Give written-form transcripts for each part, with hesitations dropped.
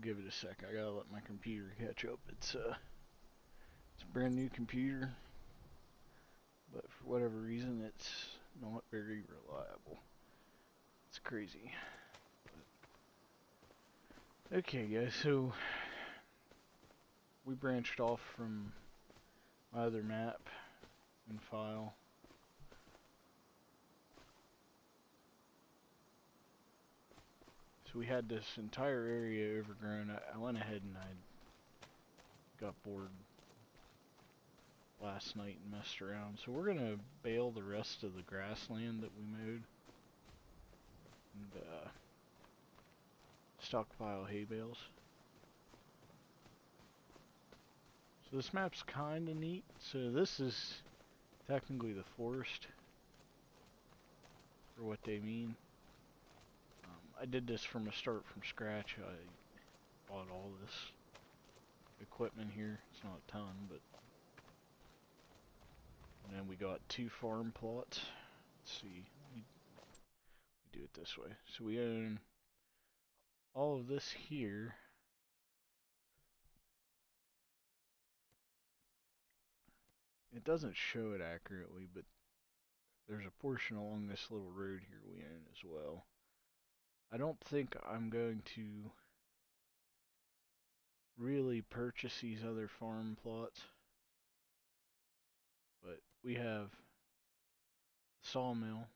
give it a sec. I gotta let my computer catch up. It's a brand new computer, but for whatever reason, it's not very reliable. It's crazy. But okay, guys. So we branched off from my other map and file. So we had this entire area overgrown. I went ahead and I got bored last night and messed around. So we're gonna bale the rest of the grassland that we mowed and stockpile hay bales. So this map's kinda neat. So this is technically the forest, for what they mean. I did this from a start from scratch. I bought all this equipment here. It's not a ton, but... And then we got 2 farm plots. Let's see. We do it this way. So we own all of this here. It doesn't show it accurately, but there's a portion along this little road here we own as well. I don't think I'm going to really purchase these other farm plots, but we have the sawmill,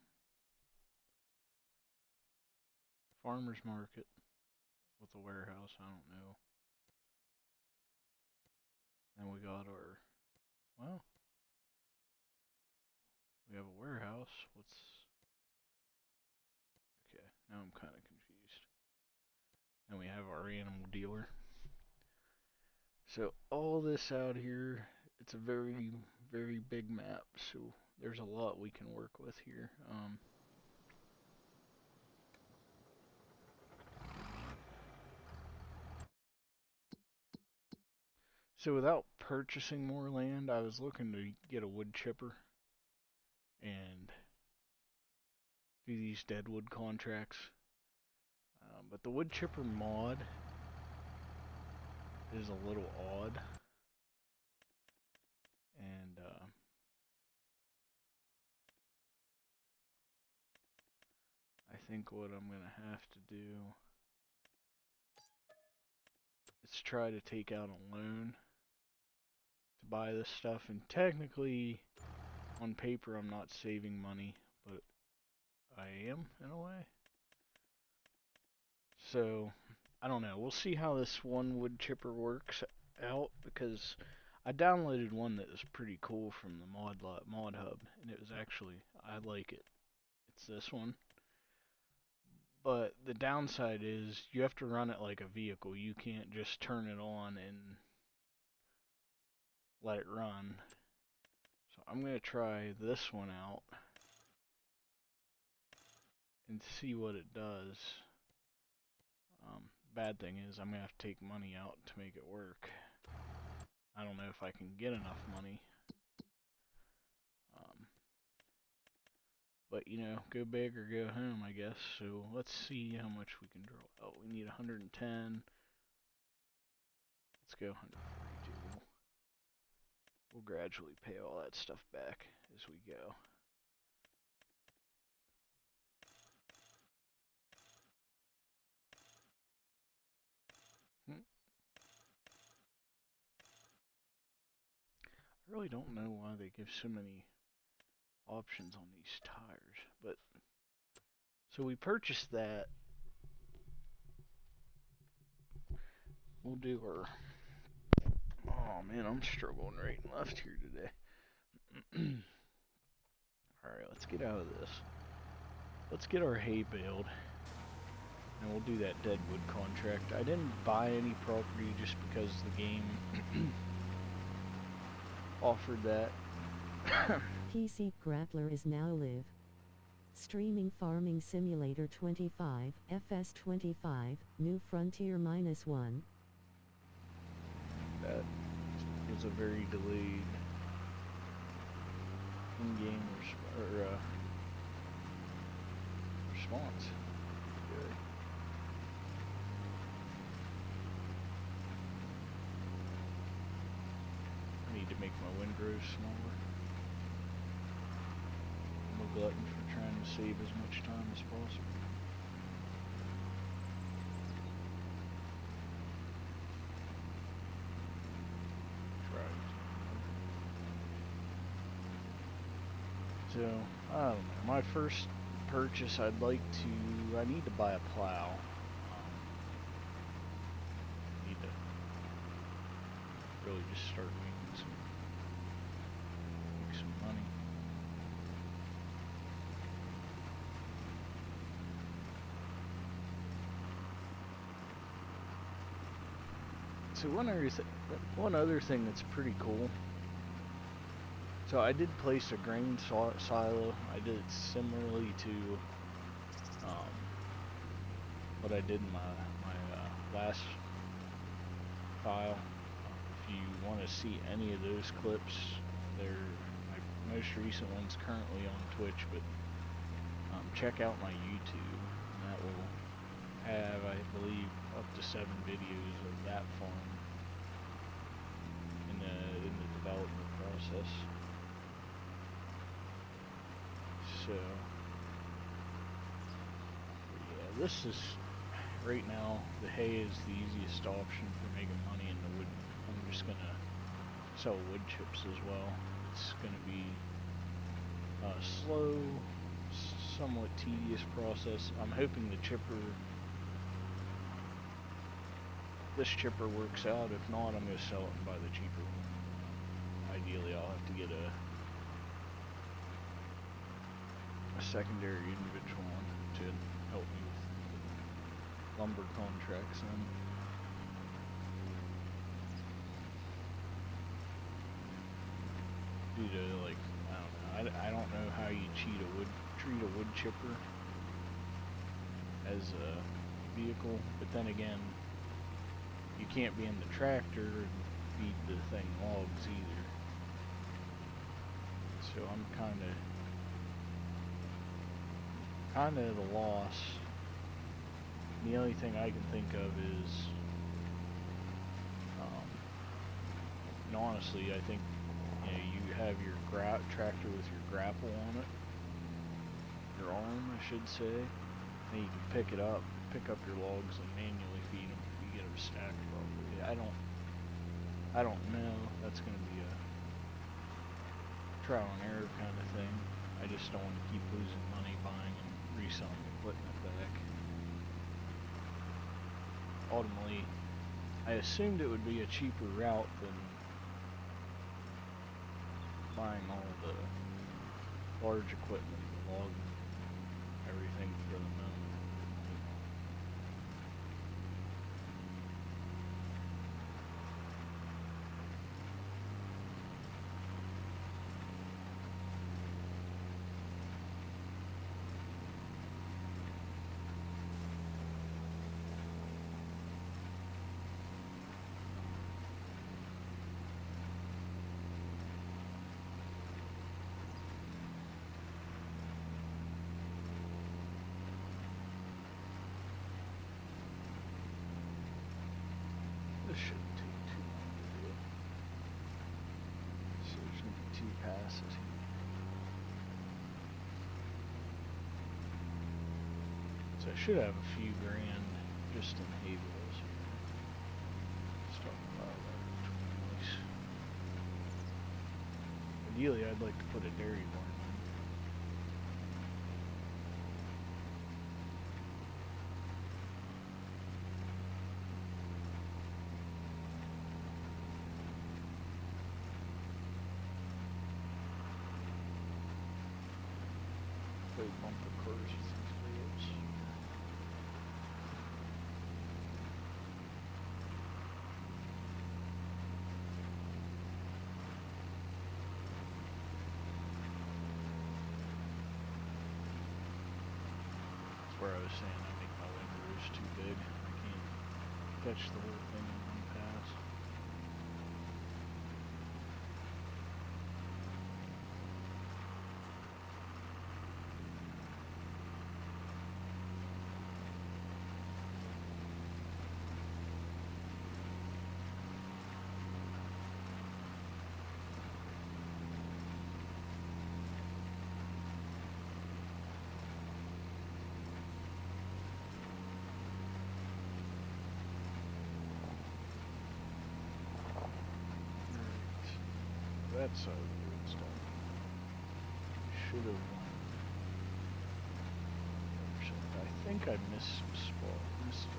farmer's market with a warehouse, I don't know. Then we got our, well, we have a warehouse. Okay, now I'm kind of confused. Then we have our animal dealer. So all this out here, it's a very, very big map, so there's a lot we can work with here. So without purchasing more land, I was looking to get a wood chipper and do these deadwood contracts. But the wood chipper mod is a little odd. And I think what I'm going to have to do is try to take out a loan to buy this stuff. And technically, on paper, I'm not saving money, but I am in a way. So, I don't know. We'll see how this one wood chipper works out, because I downloaded one that was pretty cool from the mod hub, and it was actually, I like it. It's this one. But the downside is you have to run it like a vehicle. You can't just turn it on and let it run. So I'm going to try this one out and see what it does. Bad thing is I'm going to have to take money out to make it work. I don't know if I can get enough money. But, you know, go big or go home, I guess. So let's see how much we can draw out. We need 110. Let's go 142. We'll gradually pay all that stuff back as we go. I really don't know why they give so many options on these tires, but so we purchased that. We'll do our, oh man, I'm struggling right and left here today. Alright, let's get out of this. Let's get our hay baled, and we'll do that deadwood contract. I didn't buy any property just because the game offered that. PC Grappler is now live. Streaming Farming Simulator 25, FS25, New Frontier -1. That was a very delayed in-game response. Good. grows smaller. I'm a glutton for trying to save as much time as possible. So, I don't know. My first purchase, I need to buy a plow. Need to really just start make some money. So one other thing that's pretty cool. So I did place a grain silo. I did it similarly to what I did in my last file. If you want to see any of those clips, they're my most recent one's currently on Twitch, but check out my YouTube, and that will have, I believe, up to 7 videos of that farm in the development process. So, yeah, this is, right now, the hay is the easiest option for making money in the wood. I'm just gonna sell wood chips as well. It's gonna be a slow, somewhat tedious process. I'm hoping this chipper works out. If not, I'm gonna sell it and buy the cheaper one. Ideally, I'll have to get a secondary individual one to help me with lumber contracts then. Due to, like, I don't know how you treat a wood chipper as a vehicle, but then again, you can't be in the tractor and feed the thing logs either. So I'm kind of at a loss. The only thing I can think of is, and honestly, I think, you know, you have your tractor with your grapple on it, your arm, I should say, and you can pick up your logs and manually feed them if you get them stacked properly. I don't know. That's going to be a trial and error kind of thing. I just don't want to keep losing money buying and reselling equipment back. Ultimately, I assumed it would be a cheaper route than buying all the large equipment, the logging, everything for the moment. This shouldn't take too long to do. So there's going to be 2 passes here. So I should have a few grand just in hay bales here. Start about 20. Ideally, I'd like to put a dairy barn in. Bumper cars with these wheels. That's where I was saying I make my windows too big. I can't catch the whole thing in one pass. that side of the road's done. Should have won. I think I missed some spot. Missed a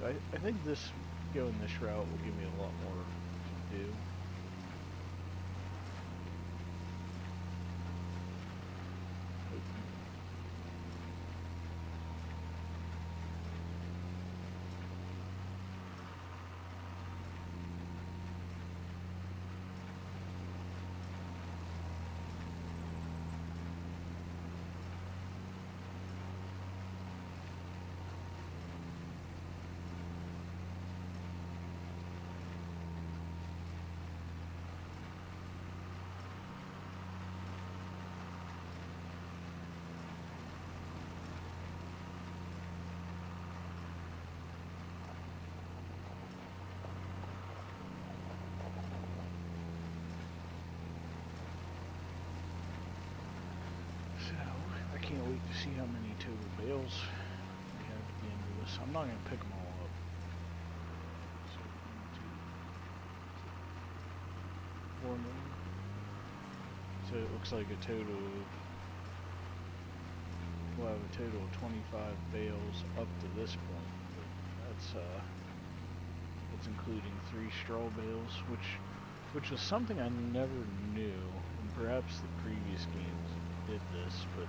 little bit. I think going this route will give me a lot more to do. I can't wait to see how many total bales we have at the end of this. I'm not going to pick them all up. So, 1, 2, 4 million. So it looks like a total of, we'll have a total of 25 bales up to this point. But that's including 3 straw bales, which was something I never knew, and perhaps the previous games did this, but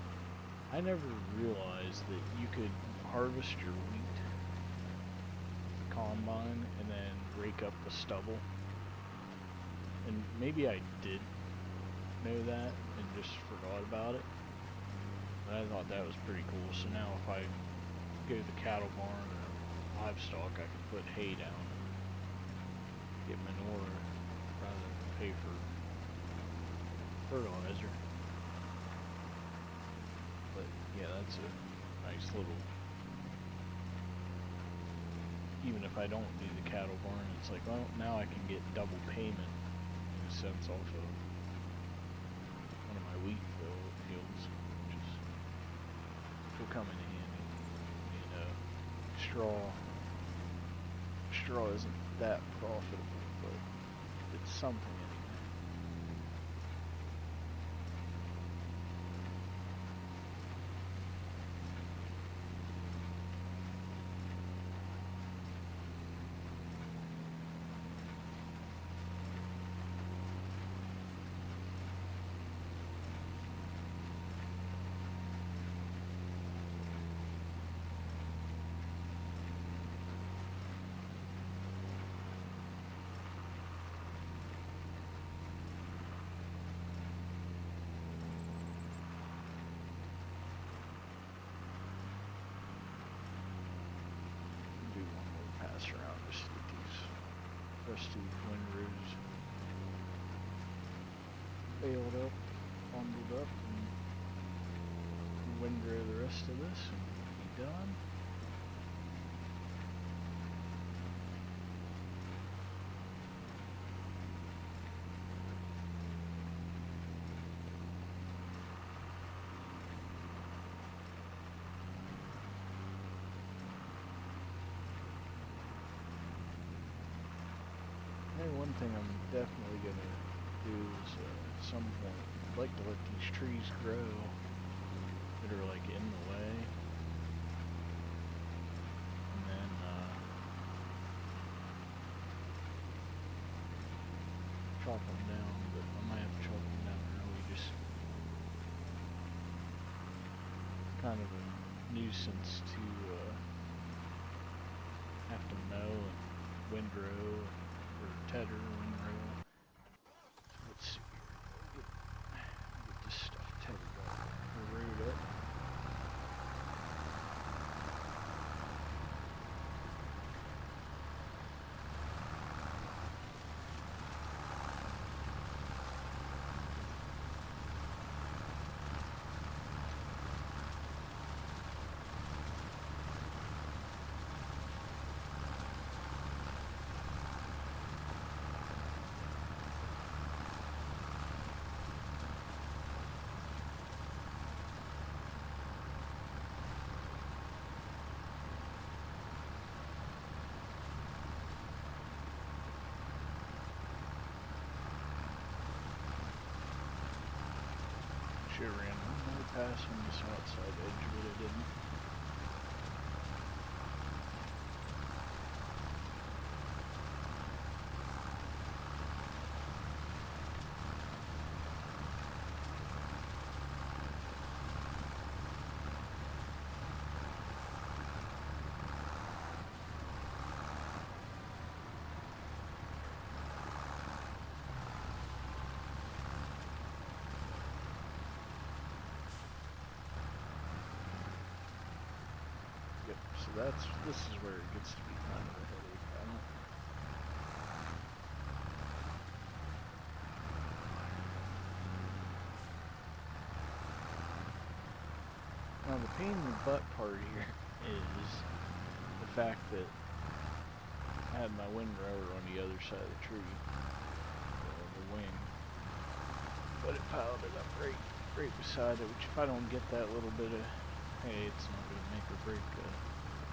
I never realized that you could harvest your wheat with the combine and then rake up the stubble. And maybe I did know that and just forgot about it. But I thought that was pretty cool. So now if I go to the cattle barn or livestock, I can put hay down, get manure rather than pay for fertilizer. But yeah, that's a nice little, even if I don't do the cattle barn, it's like, well, now I can get double payment in a sense off of one of my wheat fields, which will come in handy. You know, straw isn't that profitable, but it's something anyway. Around just to get these rusty windrows baled up, bundled up, and windrow the rest of this and be done. One thing I'm definitely going to do is at some point, I'd like to let these trees grow that are like in the way, and then chop them down, but I might have to chop them down early, just kind of a nuisance to have to mow and windrow or tedder windrow. So let's see here. Get this stuff tethered up or rooted up. Should have ran one more pass on this outside edge, but I didn't. So this is where it gets to be kind of a headache. Now the pain in the butt part here is the fact that I had my windrower on the other side of the tree, the wing, but it piled it up right beside it, which if I don't get that little bit of, hey, it's not going to make or break the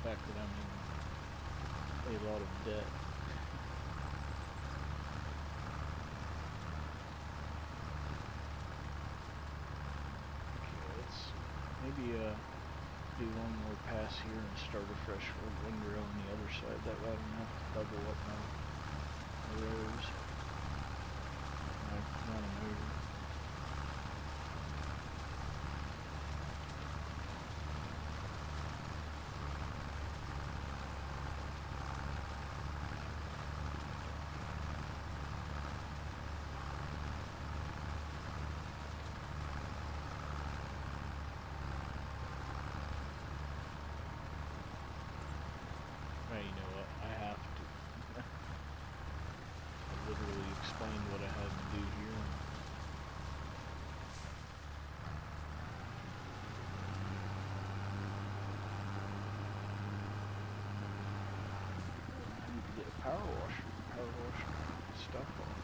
fact that I'm in a lot of debt. Okay, let's maybe do one more pass here and start a fresh windrow on the other side. That way I don't have to double up my rows. I run them over. You know what? I have to. I literally explained what I had to do here. I need to get a power wash stuff off.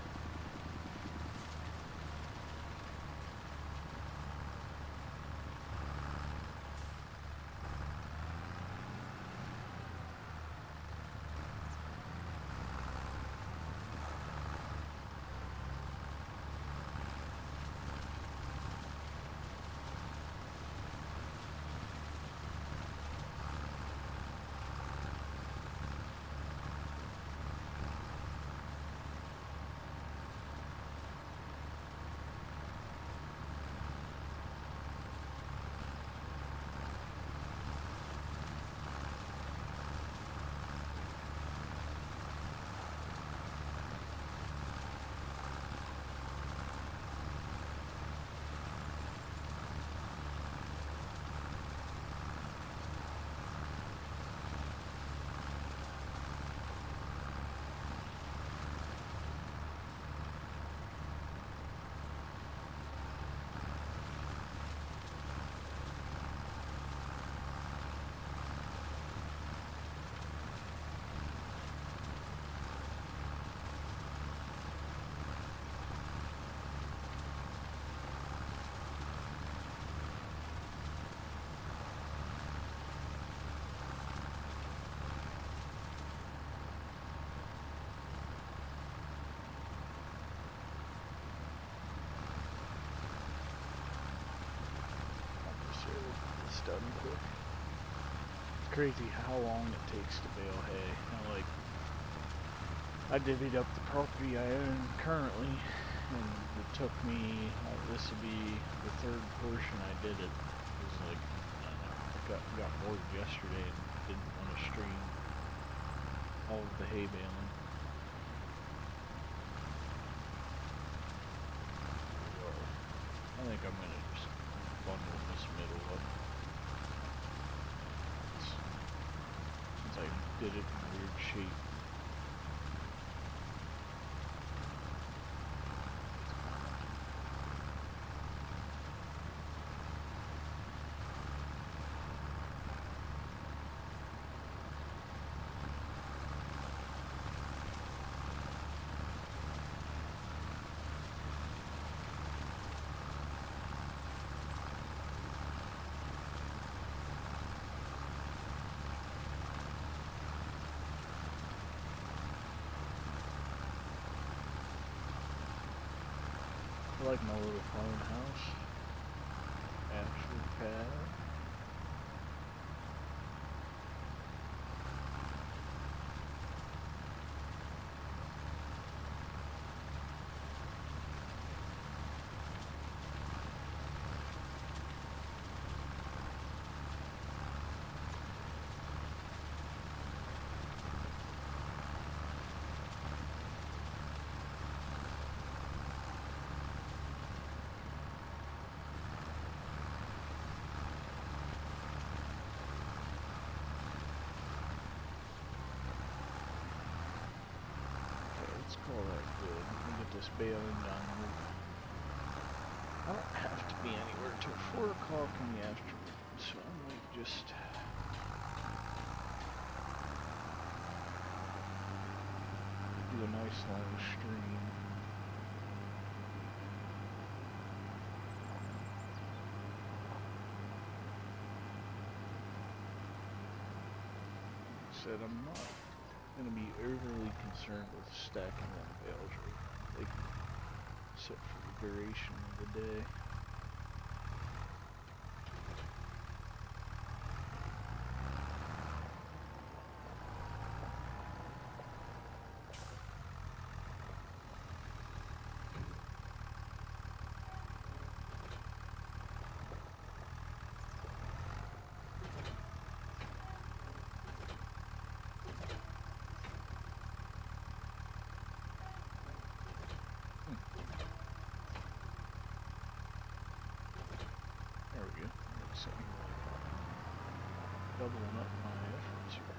Done quick. It's crazy how long it takes to bale hay. Like, I divvied up the property I own currently, and it took me, this will be the third portion I did it. It was like, I don't know, I got bored yesterday and didn't want to stream all of the hay baling. I think I'm gonna just bundle this middle up. I did it in a weird shape. I like my little farmhouse. pad. Let's call that good. Let me get this baling done. I don't have to be anywhere till 4 o'clock in the afternoon, so I might just do a nice long stream. Said I'm not going to be overly concerned with stacking them bales right now. They can sit for the duration of the day. There we go. So, doubling up my efforts here.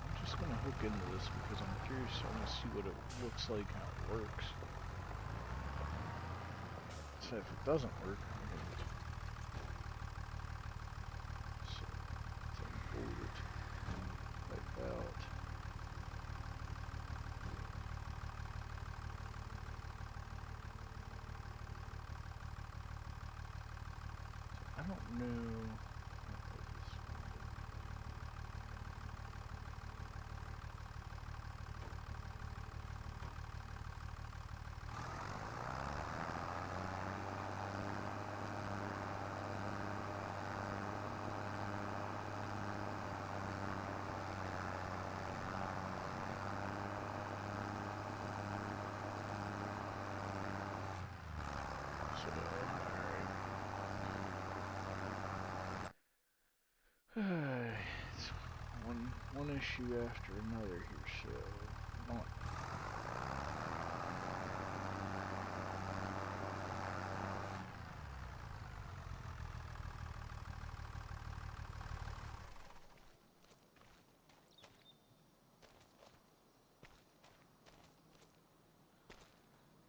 I'm just gonna hook into this because I'm curious. I want to see what it looks like, how it works. So if it doesn't work, I'm gonna unfold it like that. I don't know. It's one issue after another here, so not.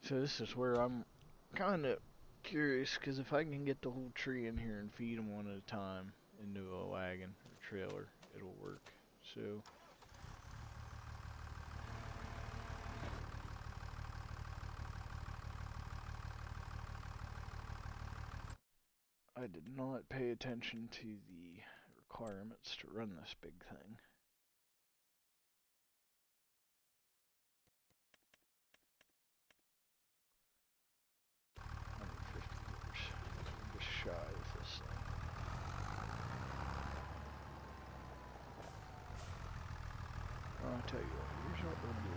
So this is where I'm kind of curious, because if I can get the whole tree in here and feed them one at a time into a wagon or trailer, it'll work. So I did not pay attention to the requirements to run this big thing. Just shy with this thing. I'll tell you what, here's what we'll do.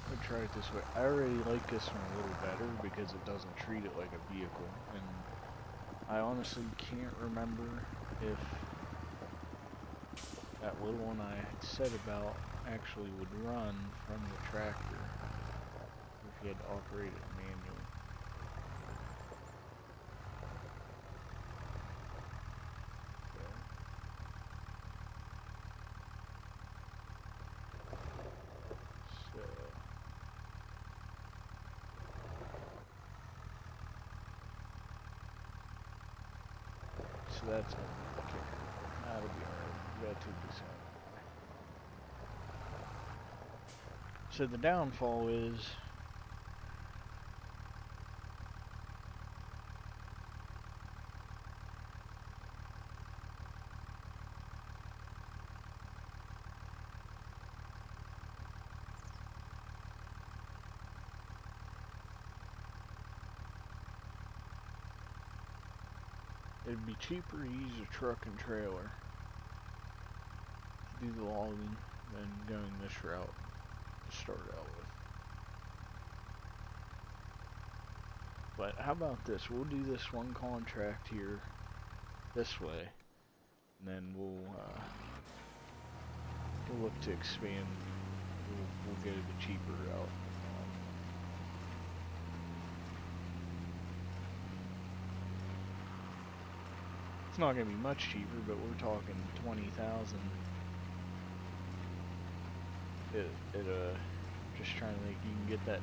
I'll try it this way. I already like this one a little better because it doesn't treat it like a vehicle, and I honestly can't remember if that little one I said about actually would run from the tractor if you had to operate it manually. So that's okay. That'll be alright. We got 2%. So the downfall is it'd be cheaper to use a truck and trailer to do the logging than going this route to start out with. But how about this? We'll do this one contract here this way, and then we'll look to expand. We'll go the cheaper route. It's not going to be much cheaper, but we're talking 20,000. Just trying to think, you can get that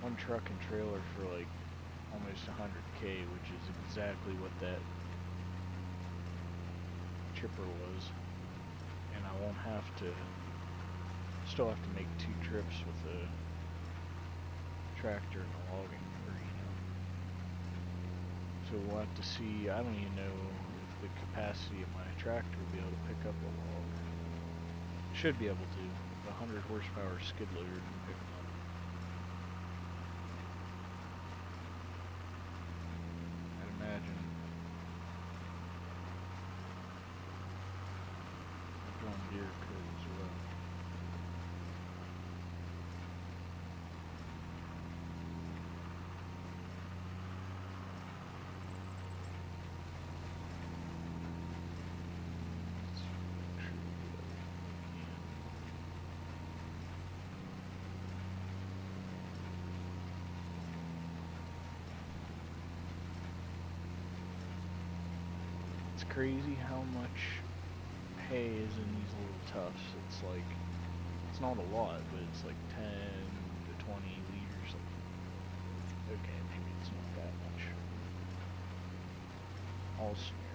one truck and trailer for like almost 100K, which is exactly what that chipper was, and I won't have to. Still have to make 2 trips with the tractor and the logging, So we'll have to see. I don't even know if the capacity of my tractor will be able to pick up a log. Should be able to. The 100 horsepower skid loader can pick them up. I'd imagine. The John Deere could as well. It's crazy how much hay is in these little tufts. It's like, it's not a lot, but it's like 10 to 20 liters. Okay, maybe it's not that much. All scenarios.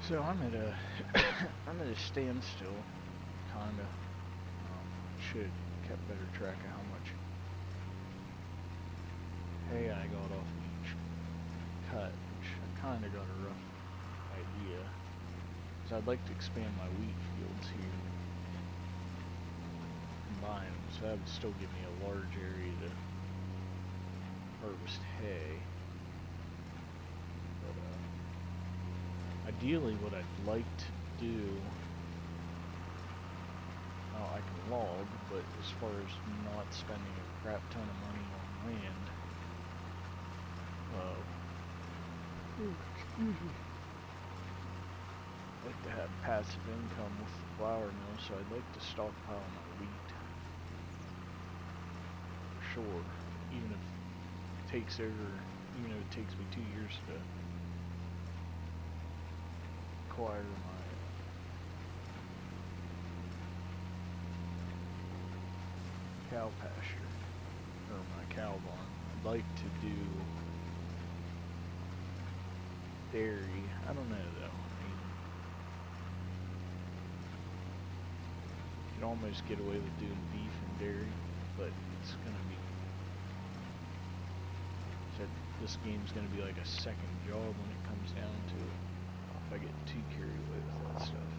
So I'm at a I'm at a standstill, kinda. Should have kept better track of how much hay I got off each cut, which I kinda got a rough idea. So I'd like to expand my wheat fields here, combine them, so that would still give me a large area to harvest hay. Ideally, what I'd like to do, well, I can log, but as far as not spending a crap ton of money on land, excuse me, I'd like to have passive income with the flour mill, so I'd like to stockpile my wheat. For sure, even if it takes me 2 years to acquire my cow pasture, or my cow barn. I'd like to do dairy. I don't know though. I mean, you can almost get away with doing beef and dairy, but it's gonna be Said this game's gonna be like a second job when it comes down to it. If I get too carried away with that stuff.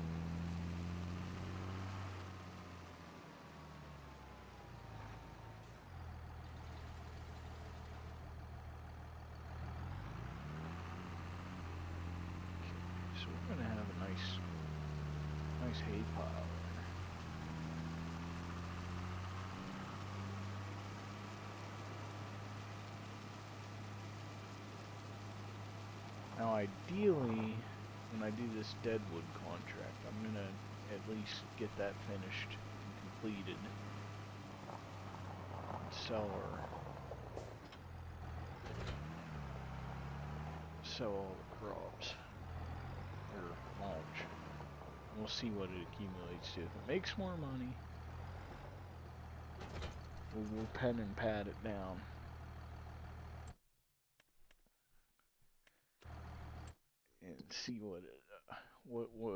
Okay, so we're gonna have a nice hay pile there. Now ideally, when I do this Deadwood contract, I'm gonna at least get that finished and completed. And sell all the crops, or mulch. And we'll see what it accumulates to. If it makes more money, we'll pen and pad it down. And see what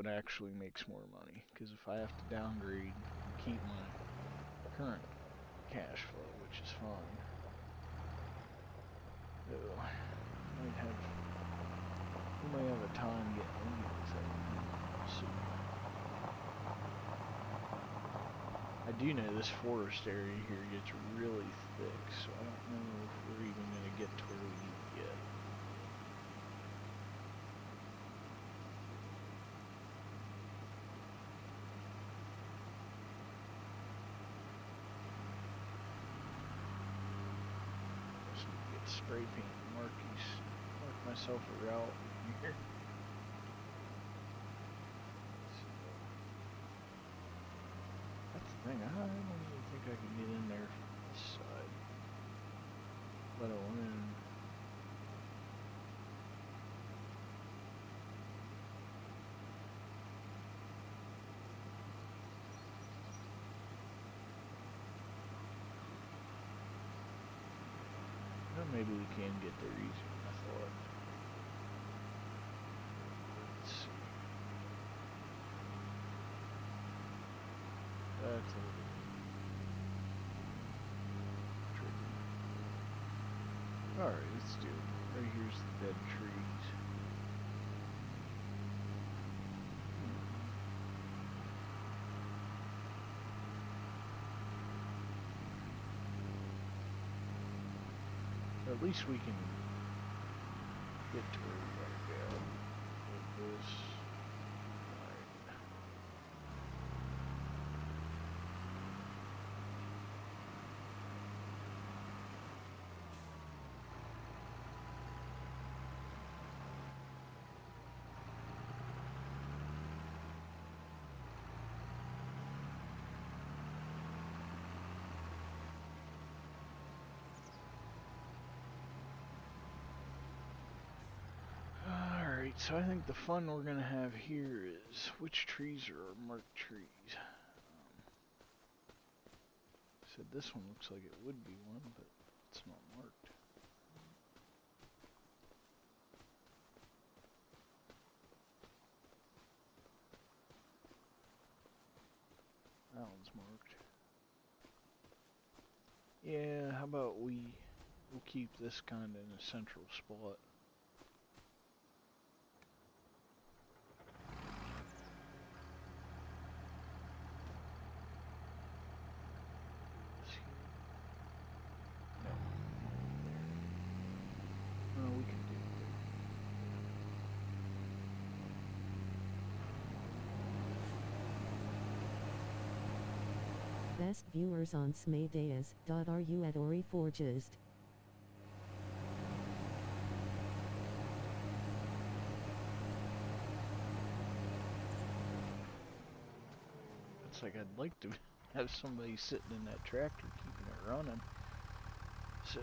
actually makes more money. Because if I have to downgrade and keep my current cash flow, which is fine, we might have a time getting into this thing. We'll see. I do know this forest area here gets really thick, so I don't know if we're even going to get to where we need to get. Spray paint mark myself a route here. So, that's the thing, I don't even think I can get in there from this side, let alone maybe we can get there easier than I thought. Let's see. That's a little tricky. Alright, let's do it. Right here's the dead trees. At least we can get to where we gotta go with this. So I think the fun we're going to have here is which trees are our marked trees. Said this one looks like it would be one, but it's not marked. That one's marked. Yeah, how about we'll keep this kind of in a central spot. Best viewers on Smadeas.ru at Ori Forges. It's like I'd like to have somebody sitting in that tractor keeping it running. So,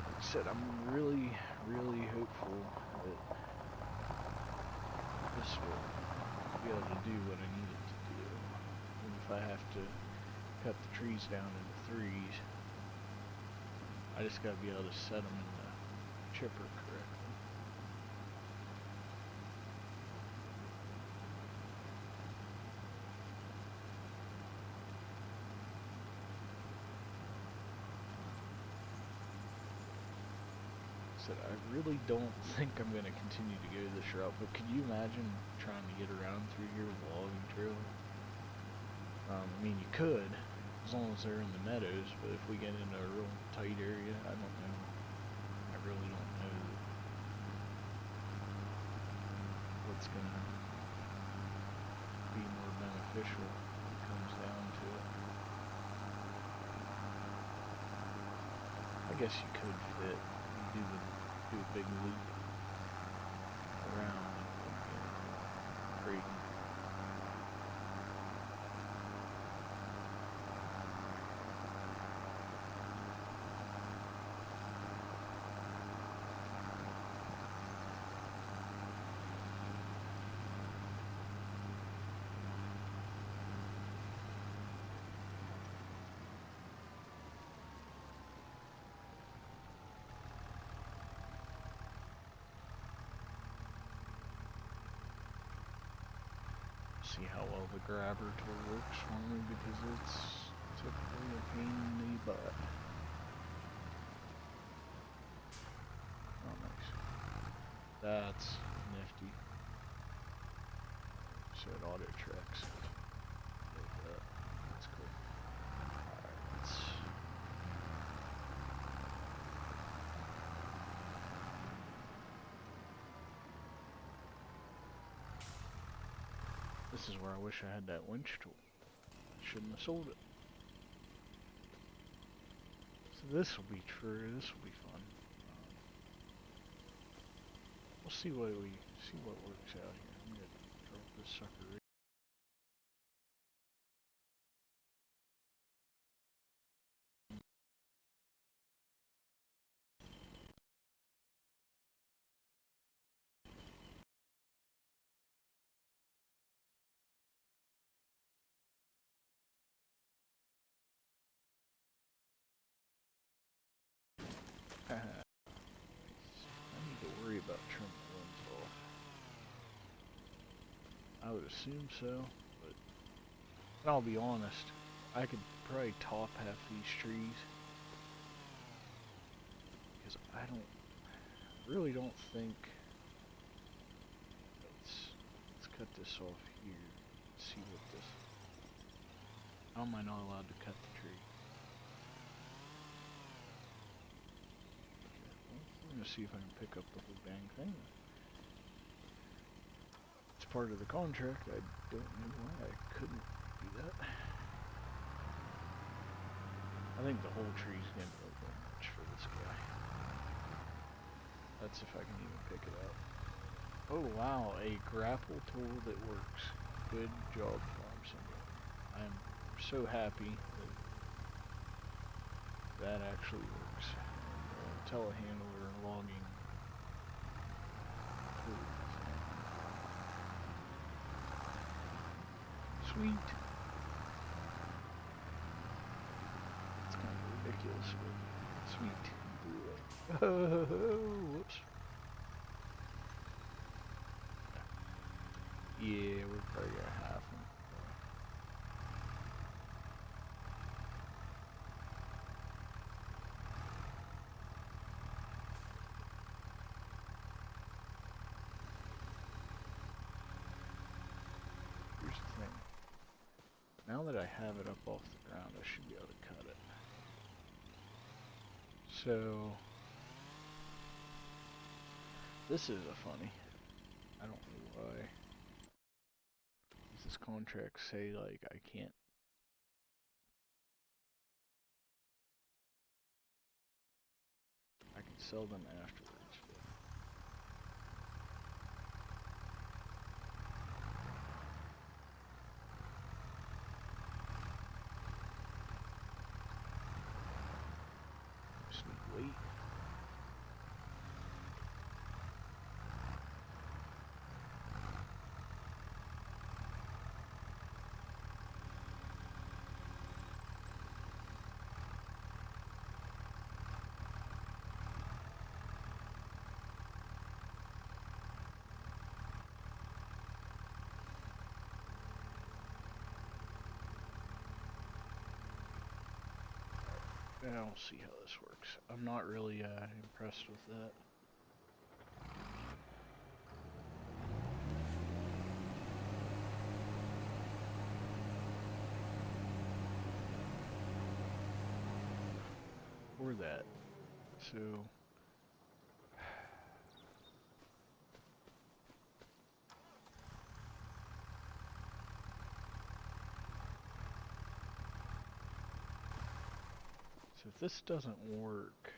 like I said, I'm really hopeful that this will be able to do what I need it to do. And if I have to cut the trees down into threes, I just gotta be able to set them in the chipper correctly. said, I really don't think I'm going to continue to go this route, but could you imagine trying to get around through here with a logging trailer? I mean, you could, as long as they're in the meadows, but if we get into a real tight area, I don't know. I really don't know what's going to be more beneficial when it comes down to it. I guess you could fit, you do a big loop around and great. See how well the grabber tool works for me, because it's typically a pain in the butt. Oh, nice. That's nifty. So it auto tracks. Like that. That's cool. Alright, let's... This is where I wish I had that winch tool. Shouldn't have sold it. So this will be true. This will be fun. We'll see what works out here. I'm gonna drop this sucker right. I need to worry about trimming the limbs off. I would assume so, but I'll be honest. I could probably top half these trees, because I really don't think. Let's cut this off here. See what this. How am I not allowed to cut the tree? I'm gonna see if I can pick up the whole dang thing. It's part of the contract. I don't know why I couldn't do that. I think the whole tree's getting a little much for this guy. That's if I can even pick it up. Oh wow, a grapple tool that works. Good job, Farm Symbol. I'm so happy that actually works. Telehandler logging tool. Sweet. It's kind of ridiculous, but sweet. Whoops. Yeah, we're probably gonna have them. Here's the thing. Now that I have it up off the ground, I should be able to cut it. So, this is a funny. I don't know why. Does this contract say, like, I can't? I can sell them afterwards. Just need to wait. I'll see how this works. I'm not really impressed with that. for that. So if this doesn't work,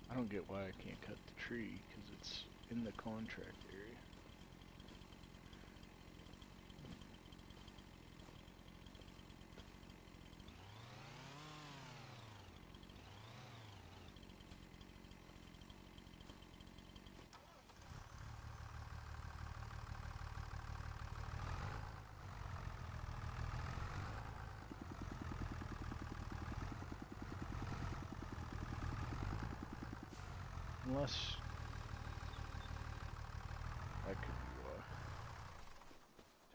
I don't get why I can't cut the tree, because it's in the contract area. Unless that could be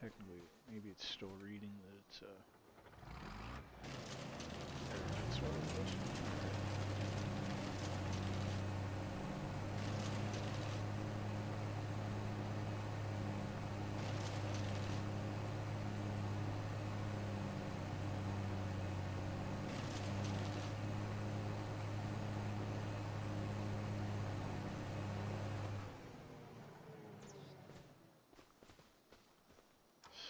technically, maybe it's still reading that it's that's what it was.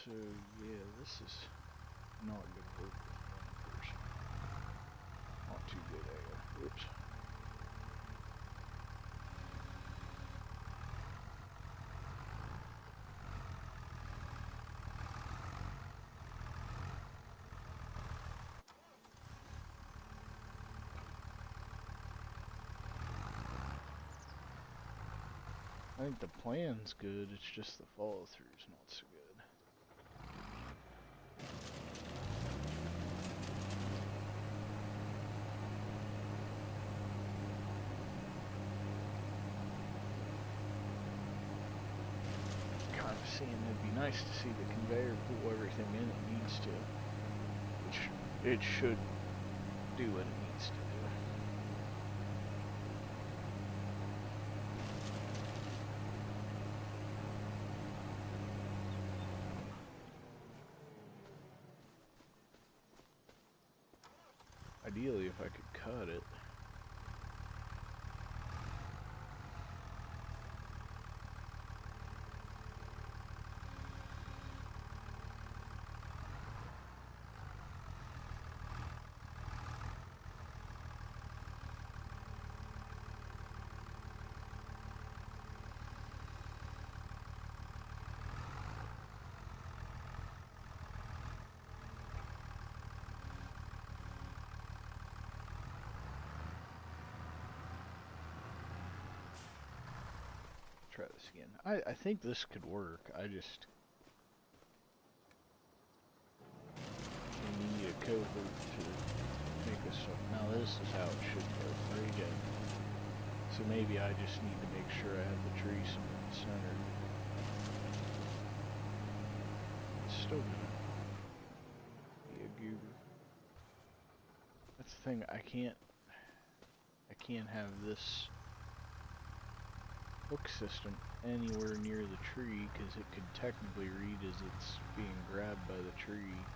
So yeah, this is not good work with one person. Not too good, Oops. I think the plan's good, it's just the follow through's not so good. Kind of seeing it'd be nice to see the conveyor pull everything in it needs to, which it should do what it needs to do. Ideally, if I could cut it. Try this again. I think this could work. I just need a cover to make this up. Now this is how it should go. Right again. So maybe I just need to make sure I have the tree centered. It's still gonna be a goober. That's the thing. I can't have this hook system anywhere near the tree because it could technically read as it's being grabbed by the tree.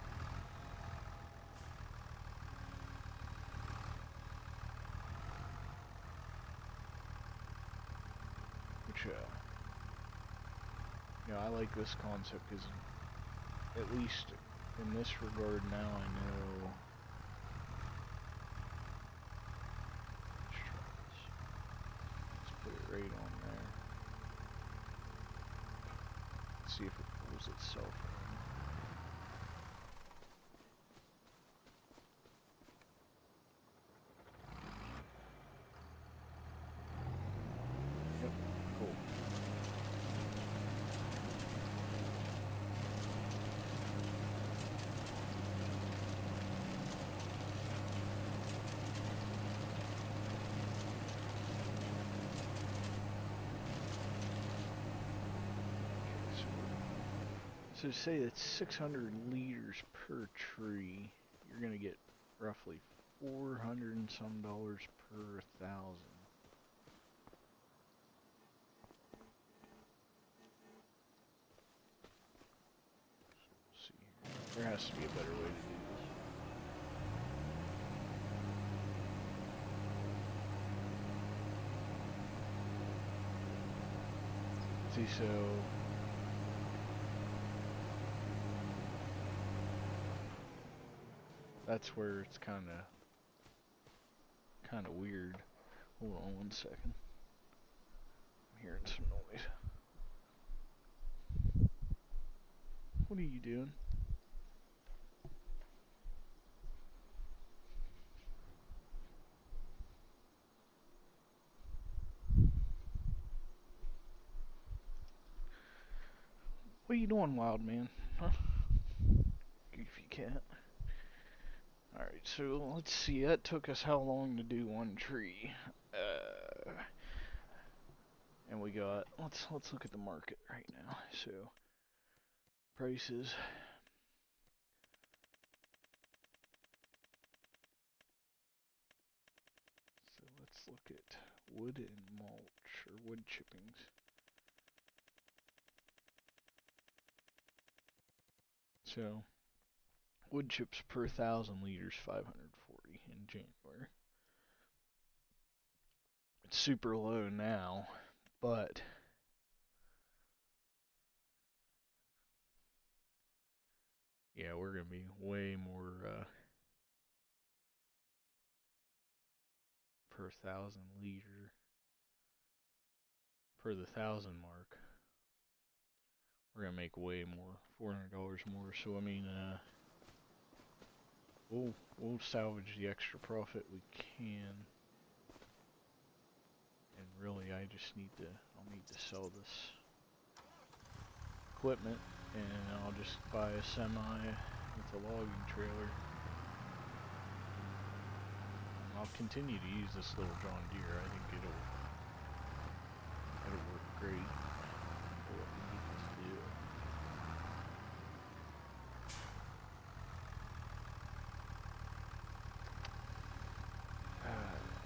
Which, you know, I like this concept because at least in this regard now I know. Let's try this. Let's put it right on there. See if it pulls itself in. Yep, cool. So So say that's 600 liters per tree. You're gonna get roughly 400 and some dollars per thousand. Let's see here. There has to be a better way to do this. See, so that's where it's kind of weird. Hold on 1 second. I'm hearing some noise. What are you doing? What are you doing, wild man? Huh? Goofy cat. Alright, so let's see. That took us how long to do one tree? And we got, let's look at the market right now. So prices. So let's look at wood and mulch, or wood chippings. So wood chips per 1,000 liters, 540 in January. It's super low now, but yeah, we're gonna be way more per 1,000 liter, per the 1,000 mark. We're gonna make way more, $400 more. So I mean, we'll salvage the extra profit we can. And really, I'll need to sell this equipment, and I'll just buy a semi with a logging trailer. I'll continue to use this little John Deere. I think it'll work great for what we need to do.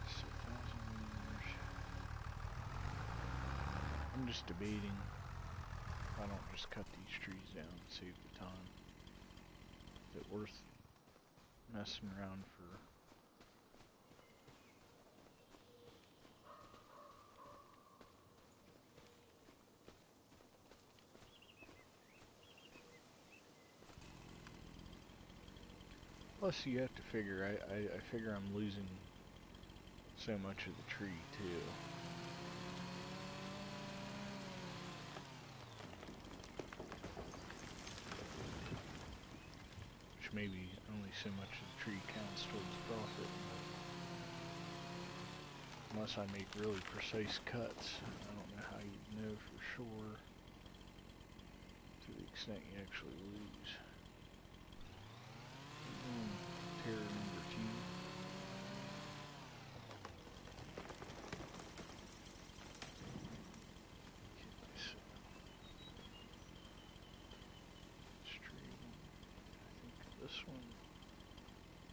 So 1,000 liters. I'm just debating if I don't just cut these trees down and save the time. Is it worth messing around for? Plus, you have to figure, I figure I'm losing so much of the tree, too. Which maybe only so much of the tree counts towards profit. Unless I make really precise cuts, I don't know how you'd know for sure to the extent you actually lose. Terror number 2. This one,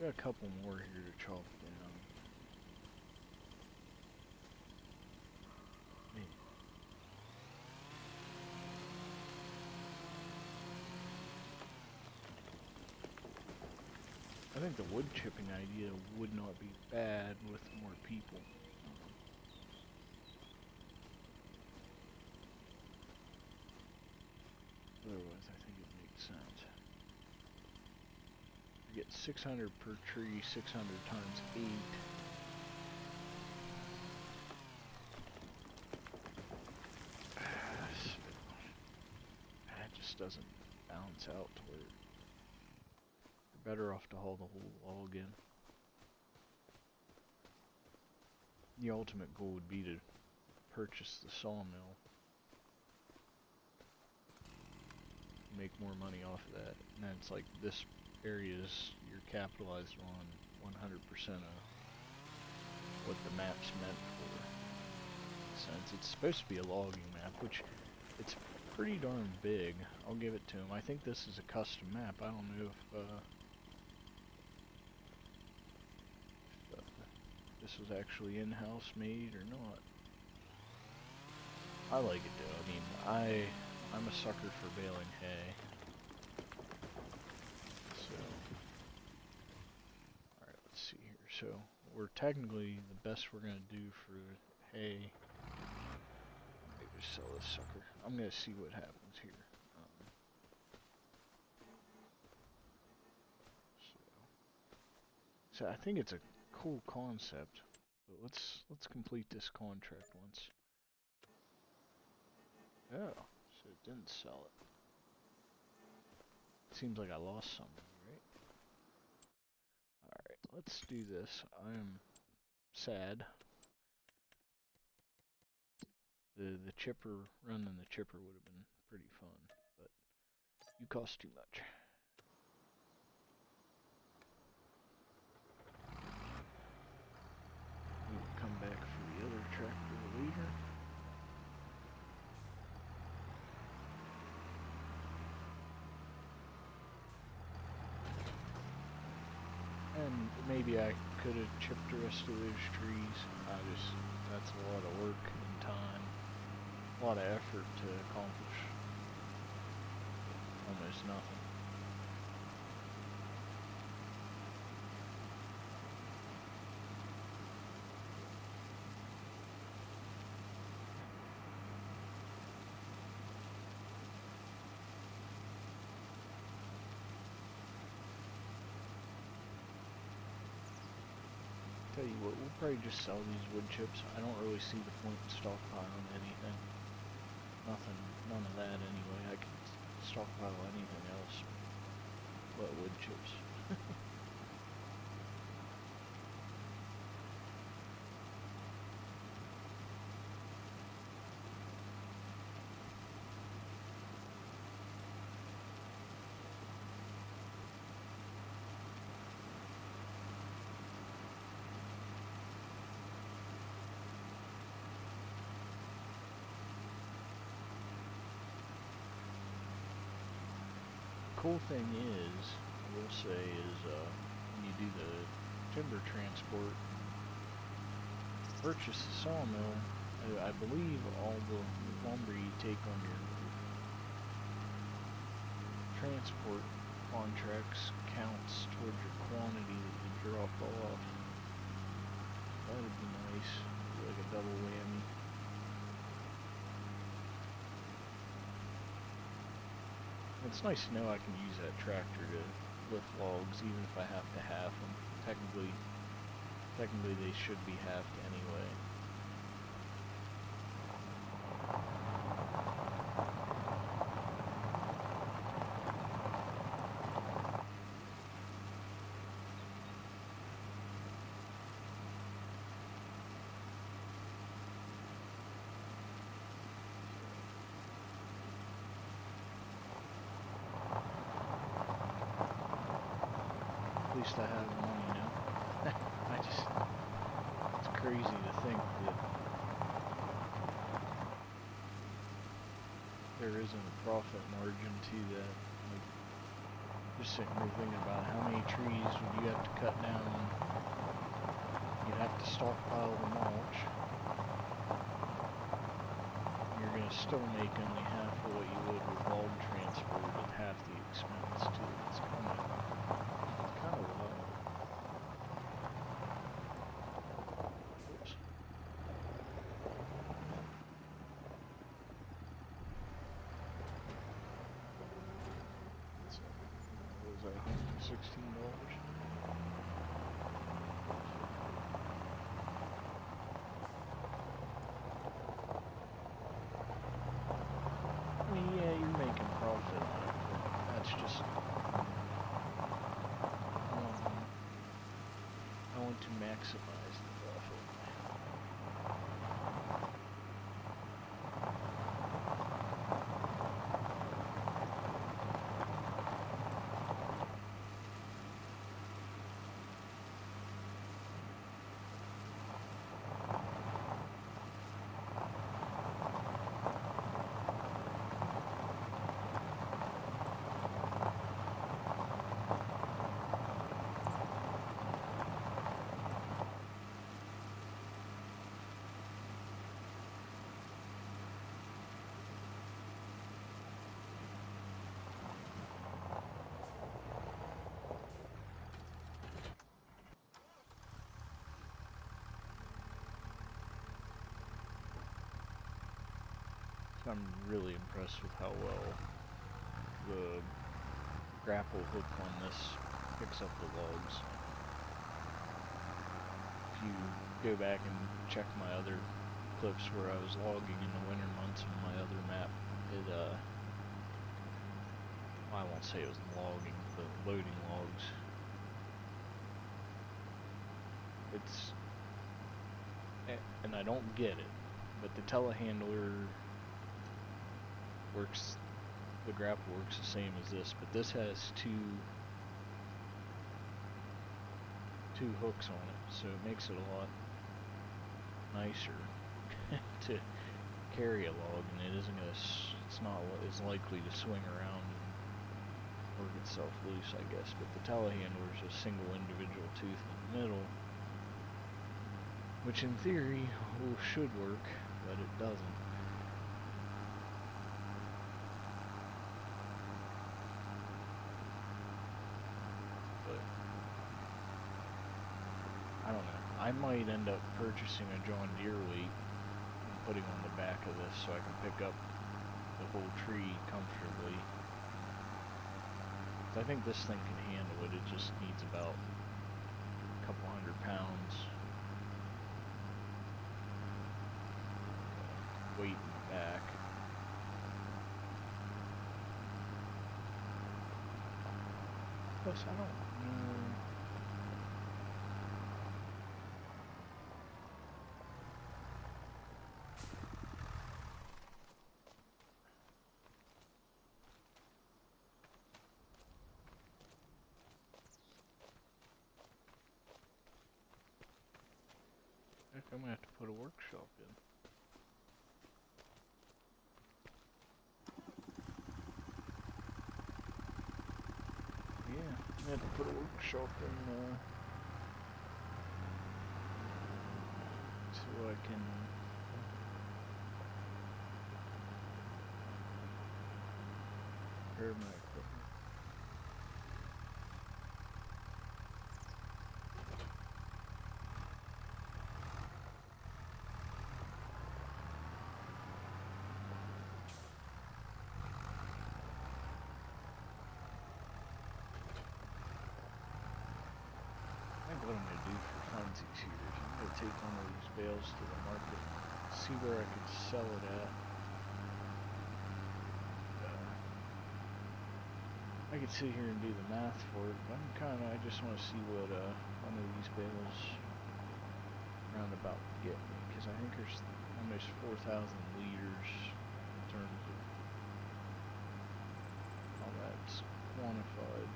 got a couple more here to chalk down. Maybe. I think the wood chipping idea would not be bad with more people. Otherwise, I think it makes sense. You get 600 per tree, 600 times 8. That just doesn't balance out to where you're better off to haul the whole log in. The ultimate goal would be to purchase the sawmill, make more money off of that, and then it's like this area is you're capitalized on 100% of what the map's meant for. Since it's supposed to be a logging map, which it's pretty darn big. I'll give it to him. I think this is a custom map. I don't know if this was actually in-house made or not. I like it though. I mean, I'm a sucker for baling hay. So, alright, let's see here. So, we're technically the best we're gonna do for hay. I might just sell this sucker. I'm gonna see what happens here. So I think it's a cool concept, but let's complete this contract once. Oh, so it didn't sell it. Seems like I lost somebody, right? Alright, let's do this. I am sad. The chipper, running the chipper would have been pretty fun, but you cost too much. We will come back for the other tractor later. And maybe I could have chipped the rest of those trees. That's a lot of work and time. A lot of effort to accomplish almost nothing. Tell you what, we'll probably just sell these wood chips. I don't really see the point in stockpiling anything. None of that anyway. I can stockpile anything else but wood chips. Cool thing is, I will say, is when you do the timber transport, purchase the sawmill, I believe all the lumber you take on your transport contracts counts towards your quantity that you drop off. That would be nice, like a double whammy. It's nice to know I can use that tractor to lift logs even if I have to half them. Technically they should be halved anyway. At least I have money now. It's crazy to think that there isn't a profit margin to that. Like, just sitting here thinking about how many trees would you have to cut down. You'd have to stockpile the mulch. You're gonna still make only half of what you would with log transport at half the expense too. It's kind of wild. Oops. So, what was that? $16. I mean, yeah, you're making profit on it, but that's just, I want to maximize the profit. I'm really impressed with how well the grapple hook on this picks up the logs. If you go back and check my other clips where I was logging in the winter months on my other map, it I won't say it was logging, but loading logs. It's, and I don't get it, but the telehandler works, the grapple works the same as this, but this has two hooks on it, so it makes it a lot nicer to carry a log, and it's not as likely to swing around and work itself loose, I guess. But the telehandler is a single individual tooth in the middle, which in theory should work, but it doesn't. But I don't know. I might end up purchasing a John Deere weight and putting on the back of this so I can pick up the whole tree comfortably. I think this thing can handle it. It just needs about a couple £100 weight in the back. Plus, I don't know. I think I'm gonna have to put a workshop in. Yeah, I have to put a workshop in so I can repair my equipment. I think what I'm going to do for funsies here is I'm going to take one of these bales to the market, see where I could sell it at. I could sit here and do the math for it, but I just want to see what one of these bales roundabout would get me, because I think there's almost 4,000 liters in terms of how that's quantified.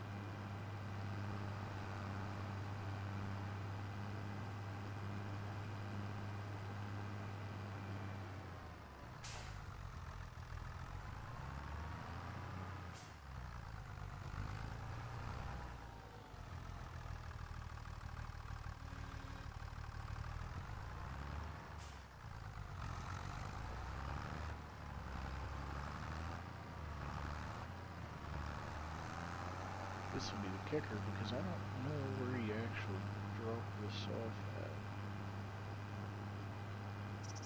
This will be the kicker, because I don't know where you actually drop this off at.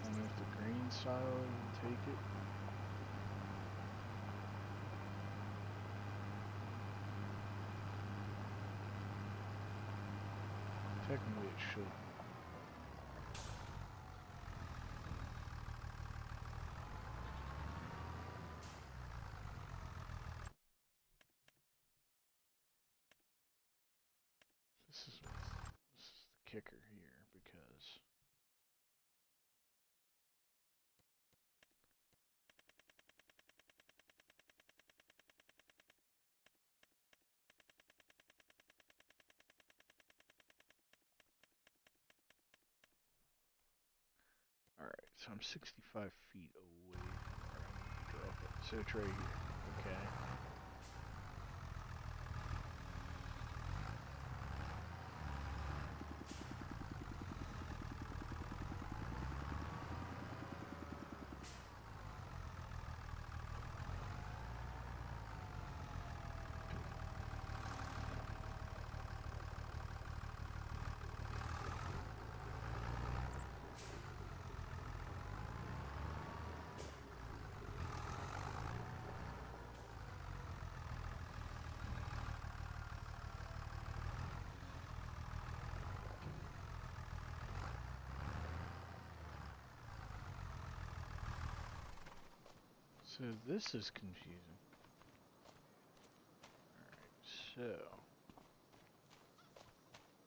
I don't know if the grain silo will take it. Technically it should. This is the kicker here, because alright, so I'm 65 feet away from where I need to drop it. So it's right here, okay. So this is confusing. Alright, so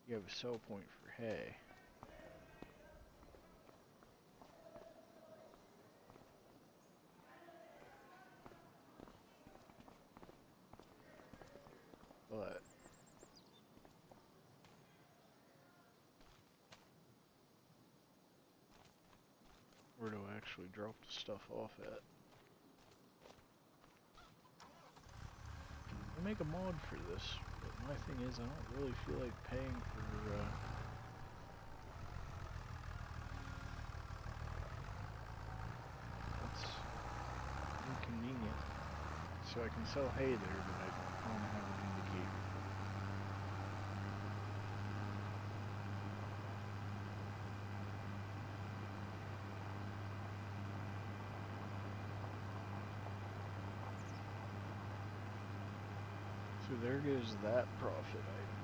you have a sell point for hay. But where do I actually drop the stuff off at? I'll make a mod for this, but my thing is I don't really feel like paying for it's inconvenient. So I can sell hay there, but I don't have an indicator. So there goes that profit item.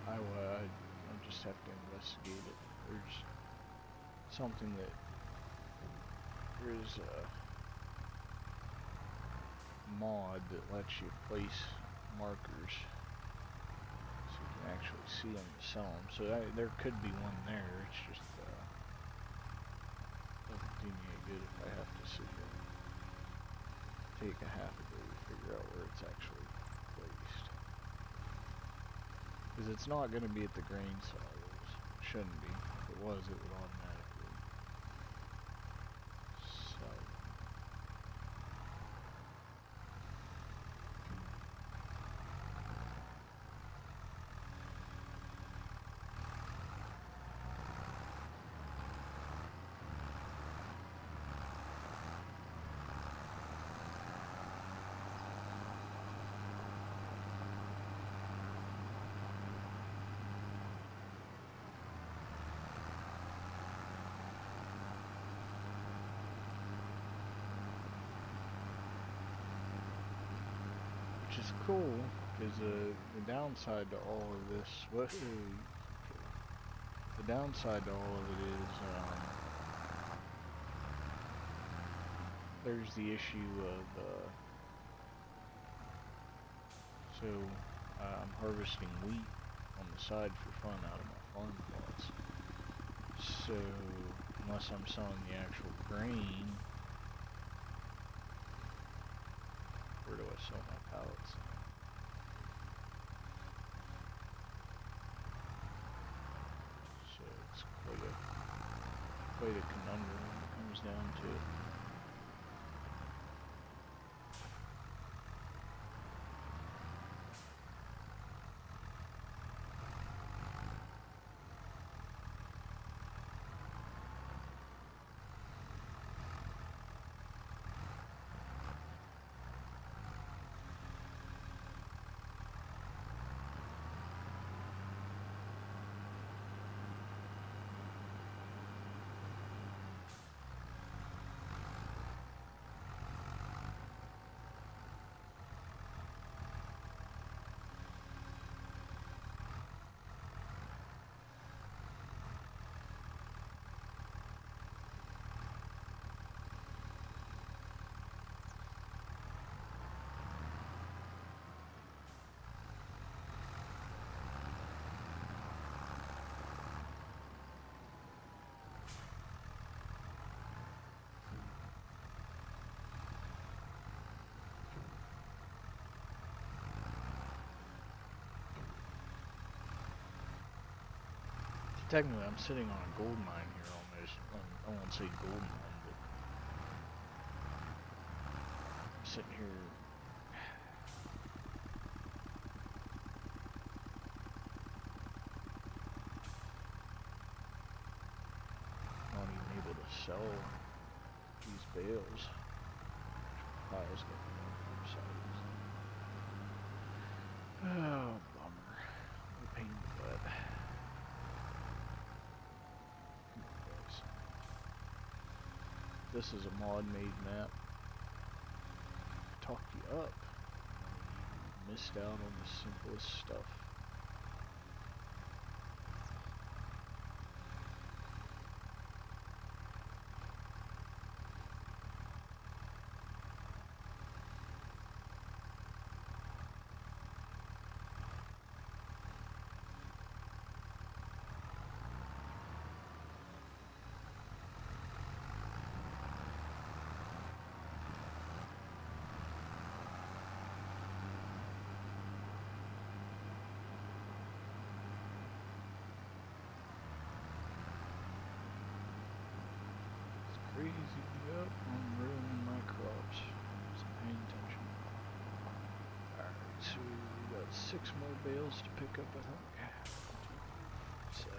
I'll just have to investigate it. There's something that there's a mod that lets you place markers so you can actually see them to sell them. So there could be one there. It's just doesn't do me any good if I have to sit here and take a half a day to figure out where it's actually placed. Because it's not going to be at the grain silos. It shouldn't be. If it was, it would automatically sell them. Which is cool, because the downside to all of this, the downside to all of it is, there's the issue of, I'm harvesting wheat on the side for fun out of my farm plots. So, unless I'm selling the actual grain, where do I sell my pallets? So it's quite a conundrum when it comes down to it. Technically, I'm sitting on a gold mine here almost. I won't say gold mine, but I'm sitting here. Not even able to sell these bales. Piles getting on the other side. Oh, bummer. What a pain in the butt. This is a mod-made map. Talked you up. You missed out on the simplest stuff. 6 more bales to pick up, I think. 1, 2, 3, 4, 7.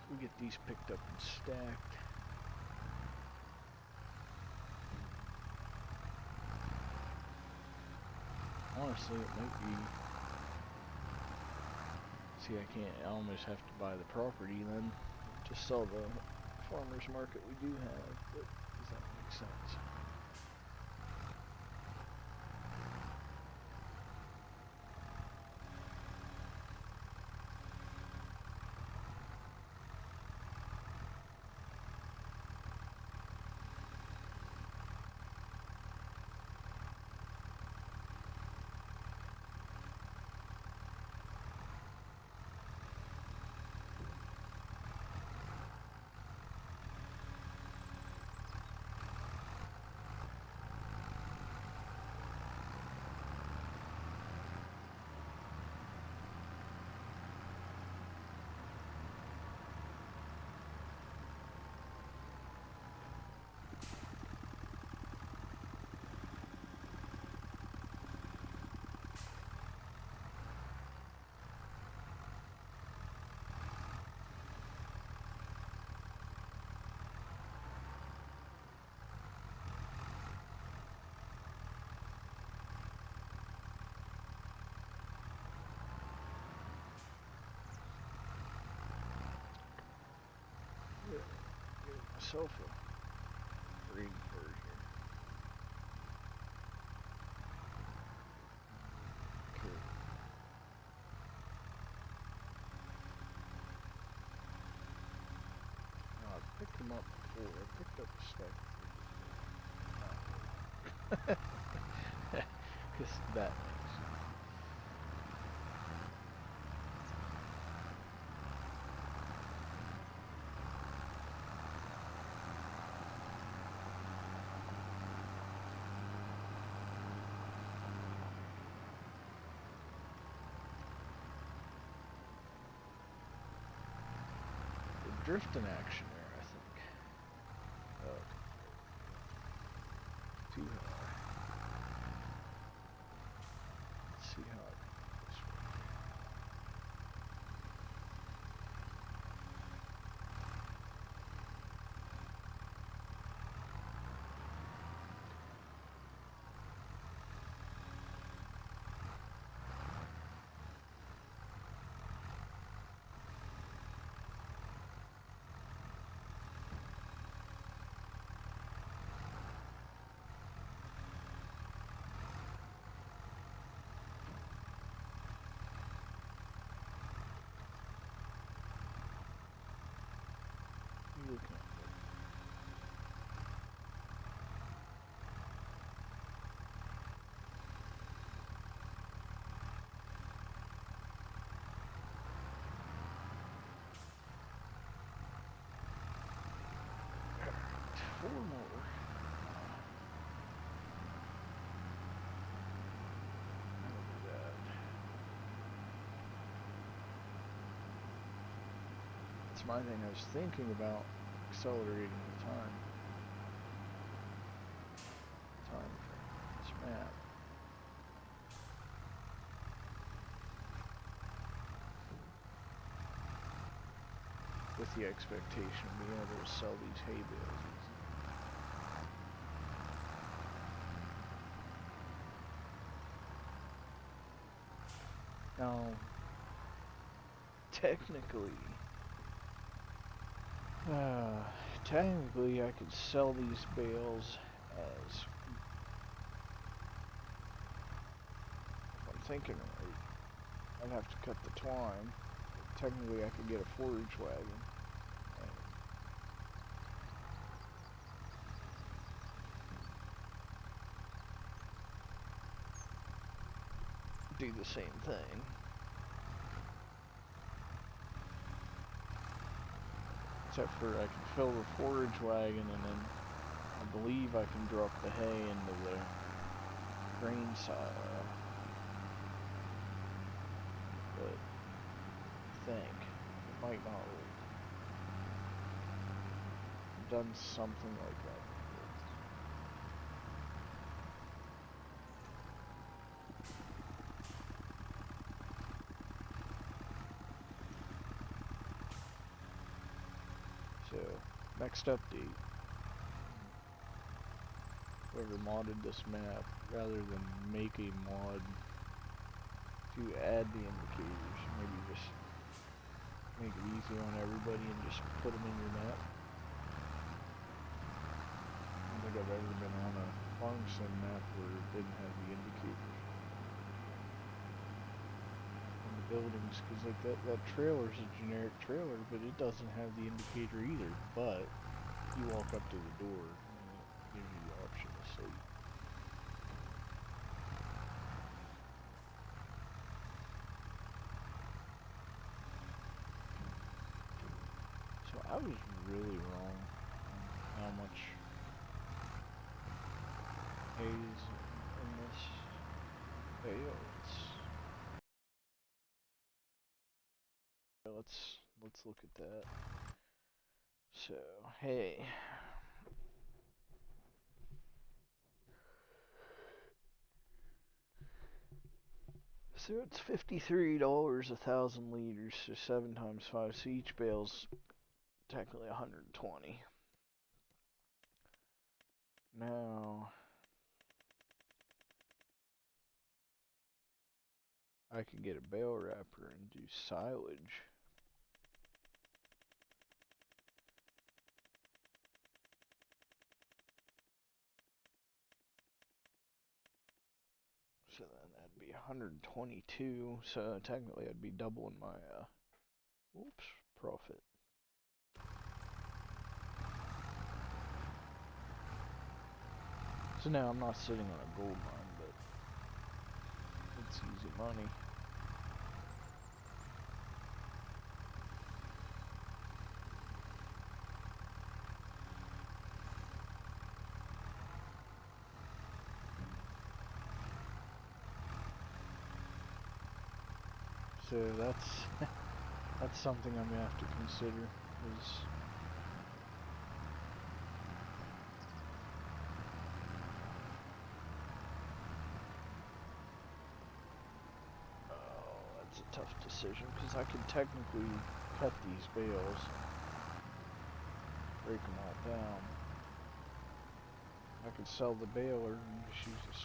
We get these picked up and stacked. Honestly, it might be... See, I almost have to buy the property then to sell the farmer's market we do have, but does that make sense? Myself a reading bird here. Okay. I picked them up before. I picked up a stack. Because that makes sense. Drifting action there, I think. Oh, too high. Let's see how I can do this one. You can. 4 more. I'll do that. That's my thing. I was thinking about accelerating the time frame on this map. With the expectation of being able to sell these hay bales easily. Now, technically I could sell these bales as, if I'm thinking right, I'd have to cut the twine. Technically I could get a forage wagon and do the same thing. Except for I can fill the forage wagon and then I believe I can drop the hay into the grain silo. But I think it might not work. I've done something like that before. So, next update. Whoever modded this map, rather than make a mod to add the indicators, maybe just make it easy on everybody and just put them in your map. I don't think I've ever been on a farm sim map where it didn't have the indicators on the buildings, because like that trailer's a generic trailer, but it doesn't have the indicator either. But you walk up to the door and it gives you the option to sleep. So I was really wrong on how much haze in this bale. Let's look at that. So hey, so it's $53 1,000 liters, so 7 times 5. So each bale's technically 120. Now I could get a bale wrapper and do silage. So then that'd be 122. So technically I'd be doubling my profit. So now I'm not sitting on a gold mine, but it's easy money. So that's something I'm gonna have to consider. Is that's a tough decision, because I could technically cut these bales, break them all down. I could sell the baler and just use this.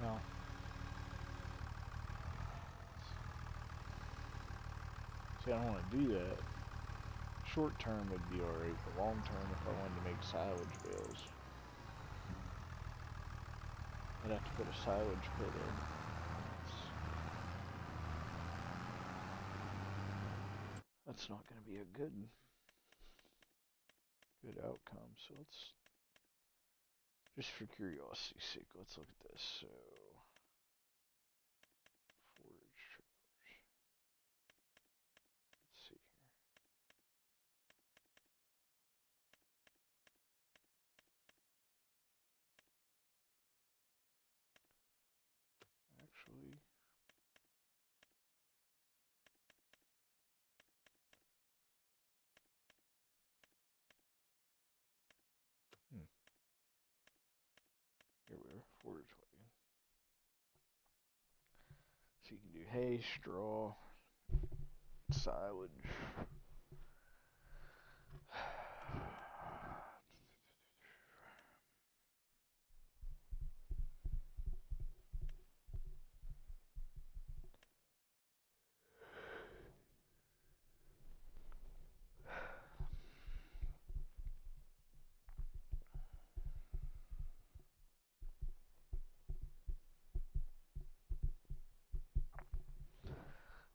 No. See, I don't want to do that. Short term would be alright, but long term, if I wanted to make silage bales, I'd have to put a silage pit in. That's not going to be a good outcome. So let's, just for curiosity's sake, let's look at this. So forage trailers. Let's see here. Actually, here we are, forage wagon. So you can do hay, straw, silage.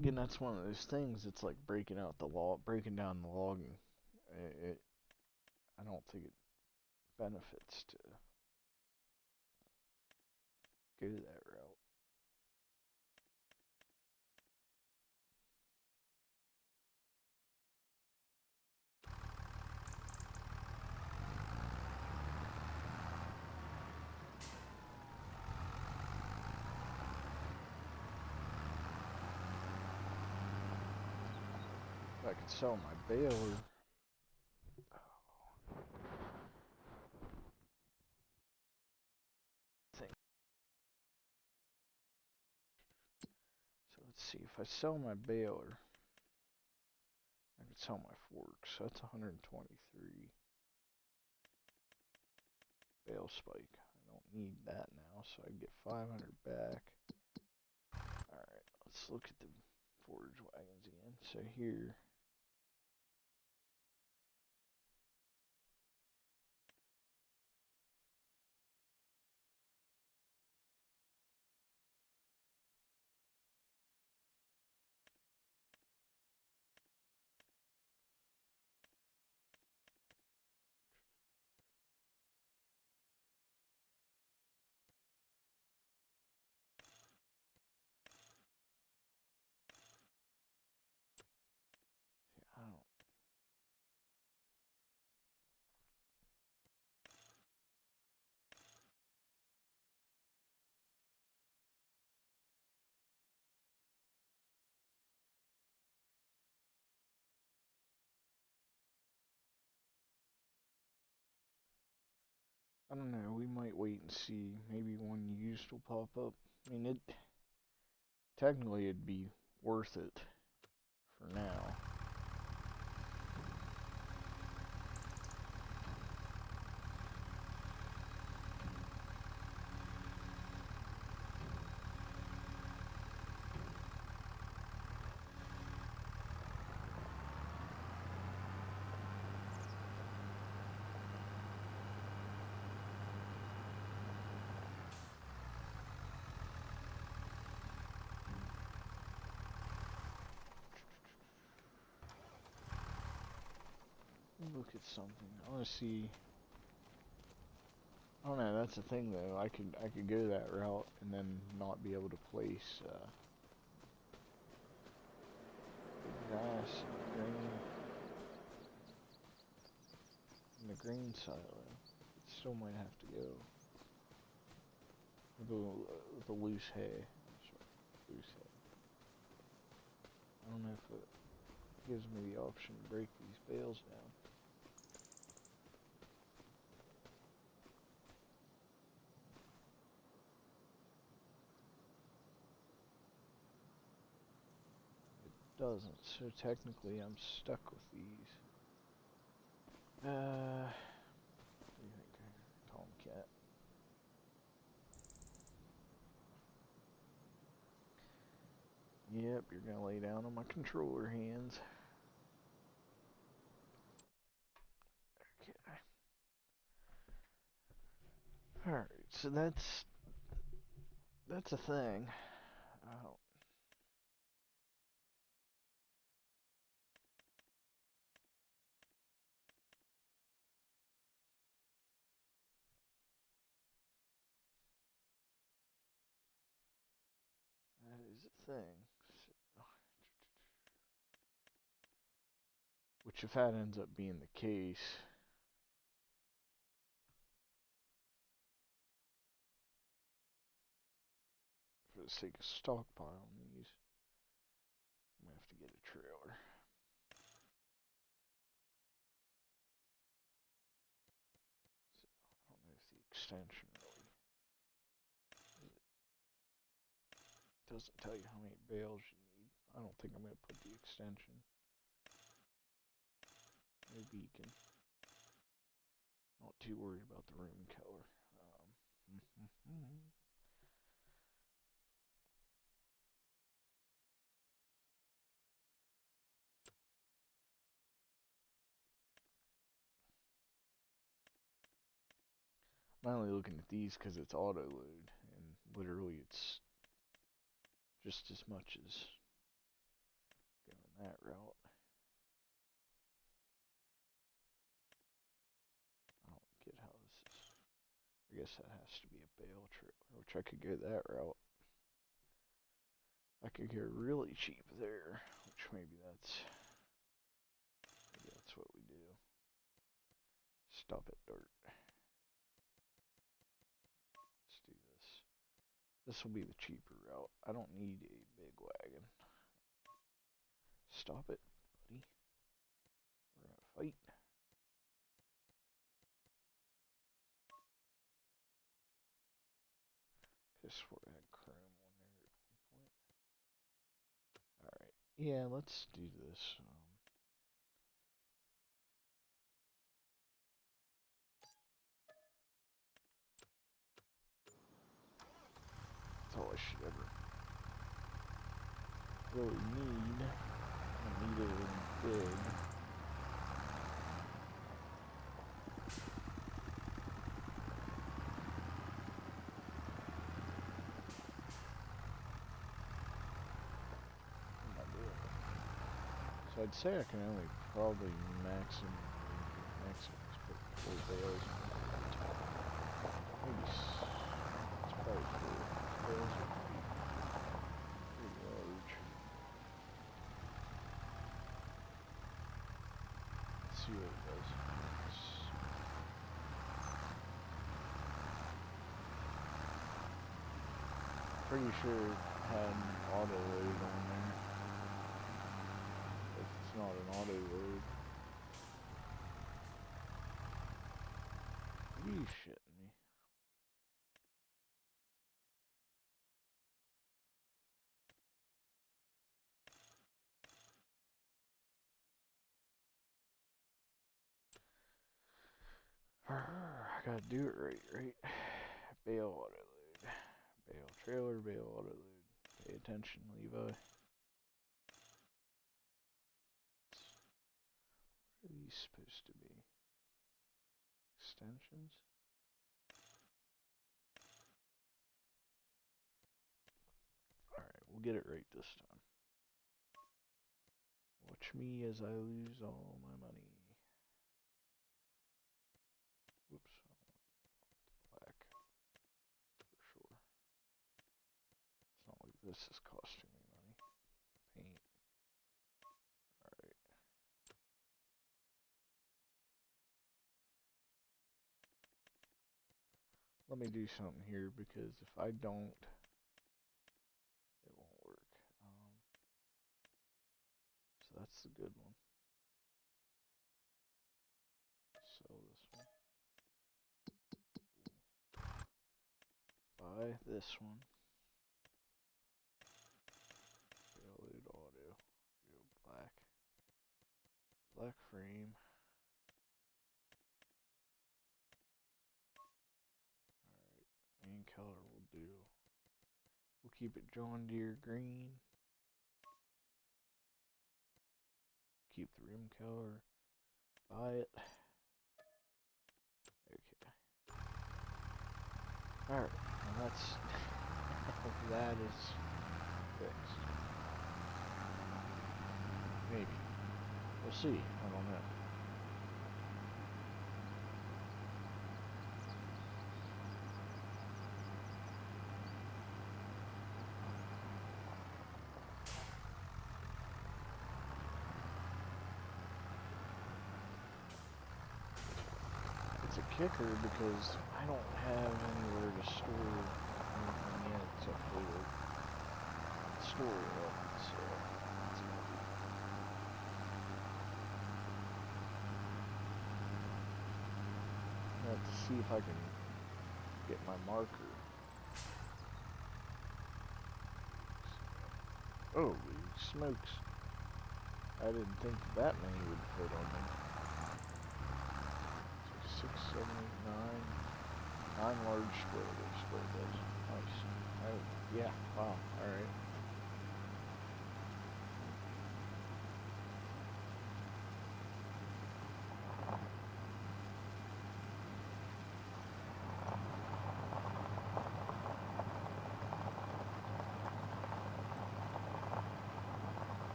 Again, that's one of those things. It's like breaking down the logging. I don't think it benefits to go that route. If I could sell my baler. So Let's see, if I sell my baler, I can sell my forks. So that's 123. Bale spike. I don't need that now, so I get 500 back. Alright, let's look at the forage wagons again. So here, I don't. I don't know. We might wait and see. Maybe one used will pop up. I mean, it technically it'd be worth it for now. Look at something. I want to see. I don't know. That's the thing, though. I could go that route and then not be able to place grass in the grain silo. It still might have to go with a loose hay. Loose hay. I don't know if it gives me the option to break these bales down. Doesn't, so technically I'm stuck with these. What do you think, Tomcat? Yep, you're gonna lay down on my controller hands. Okay. Alright, so that's a thing. Oh, that is a thing. So, which if that ends up being the case, for the sake of stockpiling these, I'm gonna have to get a trailer. So, I don't know if the extension really doesn't tell you how many bales you need. I don't think I'm gonna put the extension. No beacon. Not too worried about the room color. I'm only looking at these because it's auto load, and literally it's just as much as going that route. I don't get how this is. I guess that has to be a bale trailer, which I could go that route. I could go really cheap there, which maybe that's what we do. Stop it, dirt. Let's do this. This will be the cheaper route. I don't need a big wagon. Stop it, buddy. We're gonna fight. Could have swore I had chrome on there at one point. Yeah, let's do this. That's all I should ever really need. I need it in big. What am I doing? So I'd say I can only probably maximum put 4 bales on the top. Maybe it's probably 4 bales would be pretty large. Let's see what it does. Pretty sure it had an auto load on there. If it's not an auto load. Are you shitting me? I gotta do it right? Bale auto load. Bale trailer, bale auto load. Pay attention, Levi. What are these supposed to be? Extensions? Alright, we'll get it right this time. Watch me as I lose all my money. Whoops, I want black. For sure. It's not like this is costing me money. Paint. Alright. Let me do something here because if I don't, it won't work. So that's the good one. Sell this one. Buy this one. Load auto. Go black. Black frame. Alright. Main color will do. We'll keep it John Deere green. Keep the rim color. Buy it. Okay. Alright. Well, that's that is fixed. Maybe. We'll see. I don't know. It's a kicker because I don't have anywhere to store anything yet except for the store it. So that's gonna be. I have to see if I can get my marker. Holy smokes. I didn't think that many would fit on me. 6, 7, 8, 9. 9 large squares. Nice. Oh, yeah, wow, alright.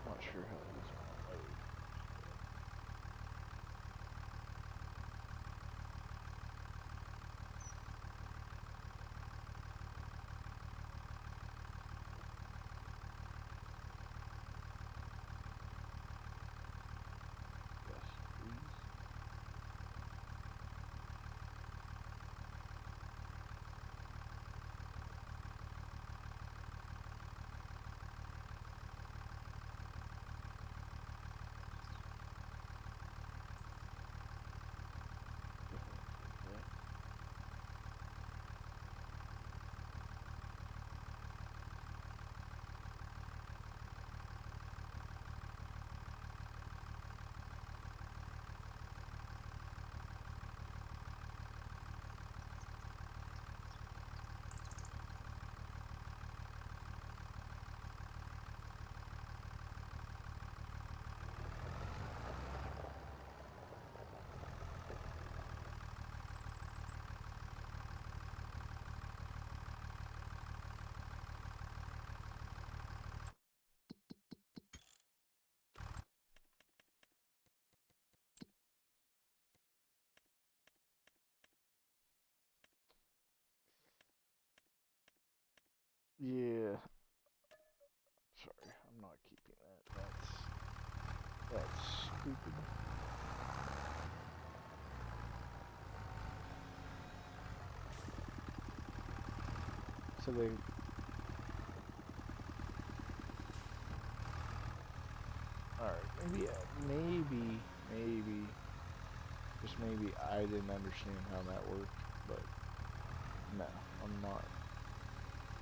Not sure how these are load. Yes, please. Yeah. Sorry, I'm not keeping that. That's stupid. So they. Alright, maybe, just maybe I didn't understand how that worked, but no, I'm not.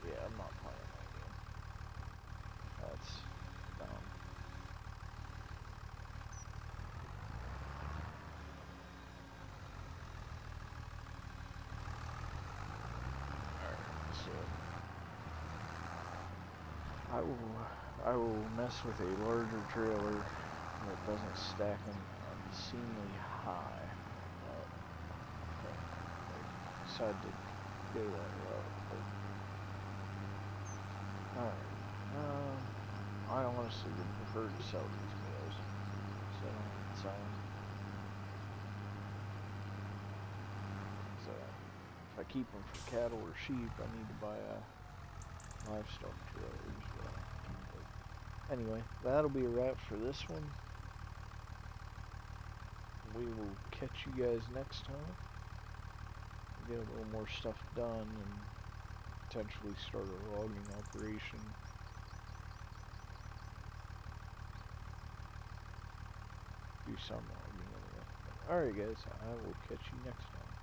Yeah, I'm not playing that game. That's dumb. Alright, so I will mess with a larger trailer that doesn't stack them obscenely high. Okay, I decided to go that route, but alright. I honestly would prefer to sell these guys. So it's so if I keep them for cattle or sheep, I need to buy a livestock trailer as well. But anyway, that'll be a wrap for this one. We will catch you guys next time. Get a little more stuff done and potentially start a logging operation. Do some logging anyway. Alright guys, I will catch you next time.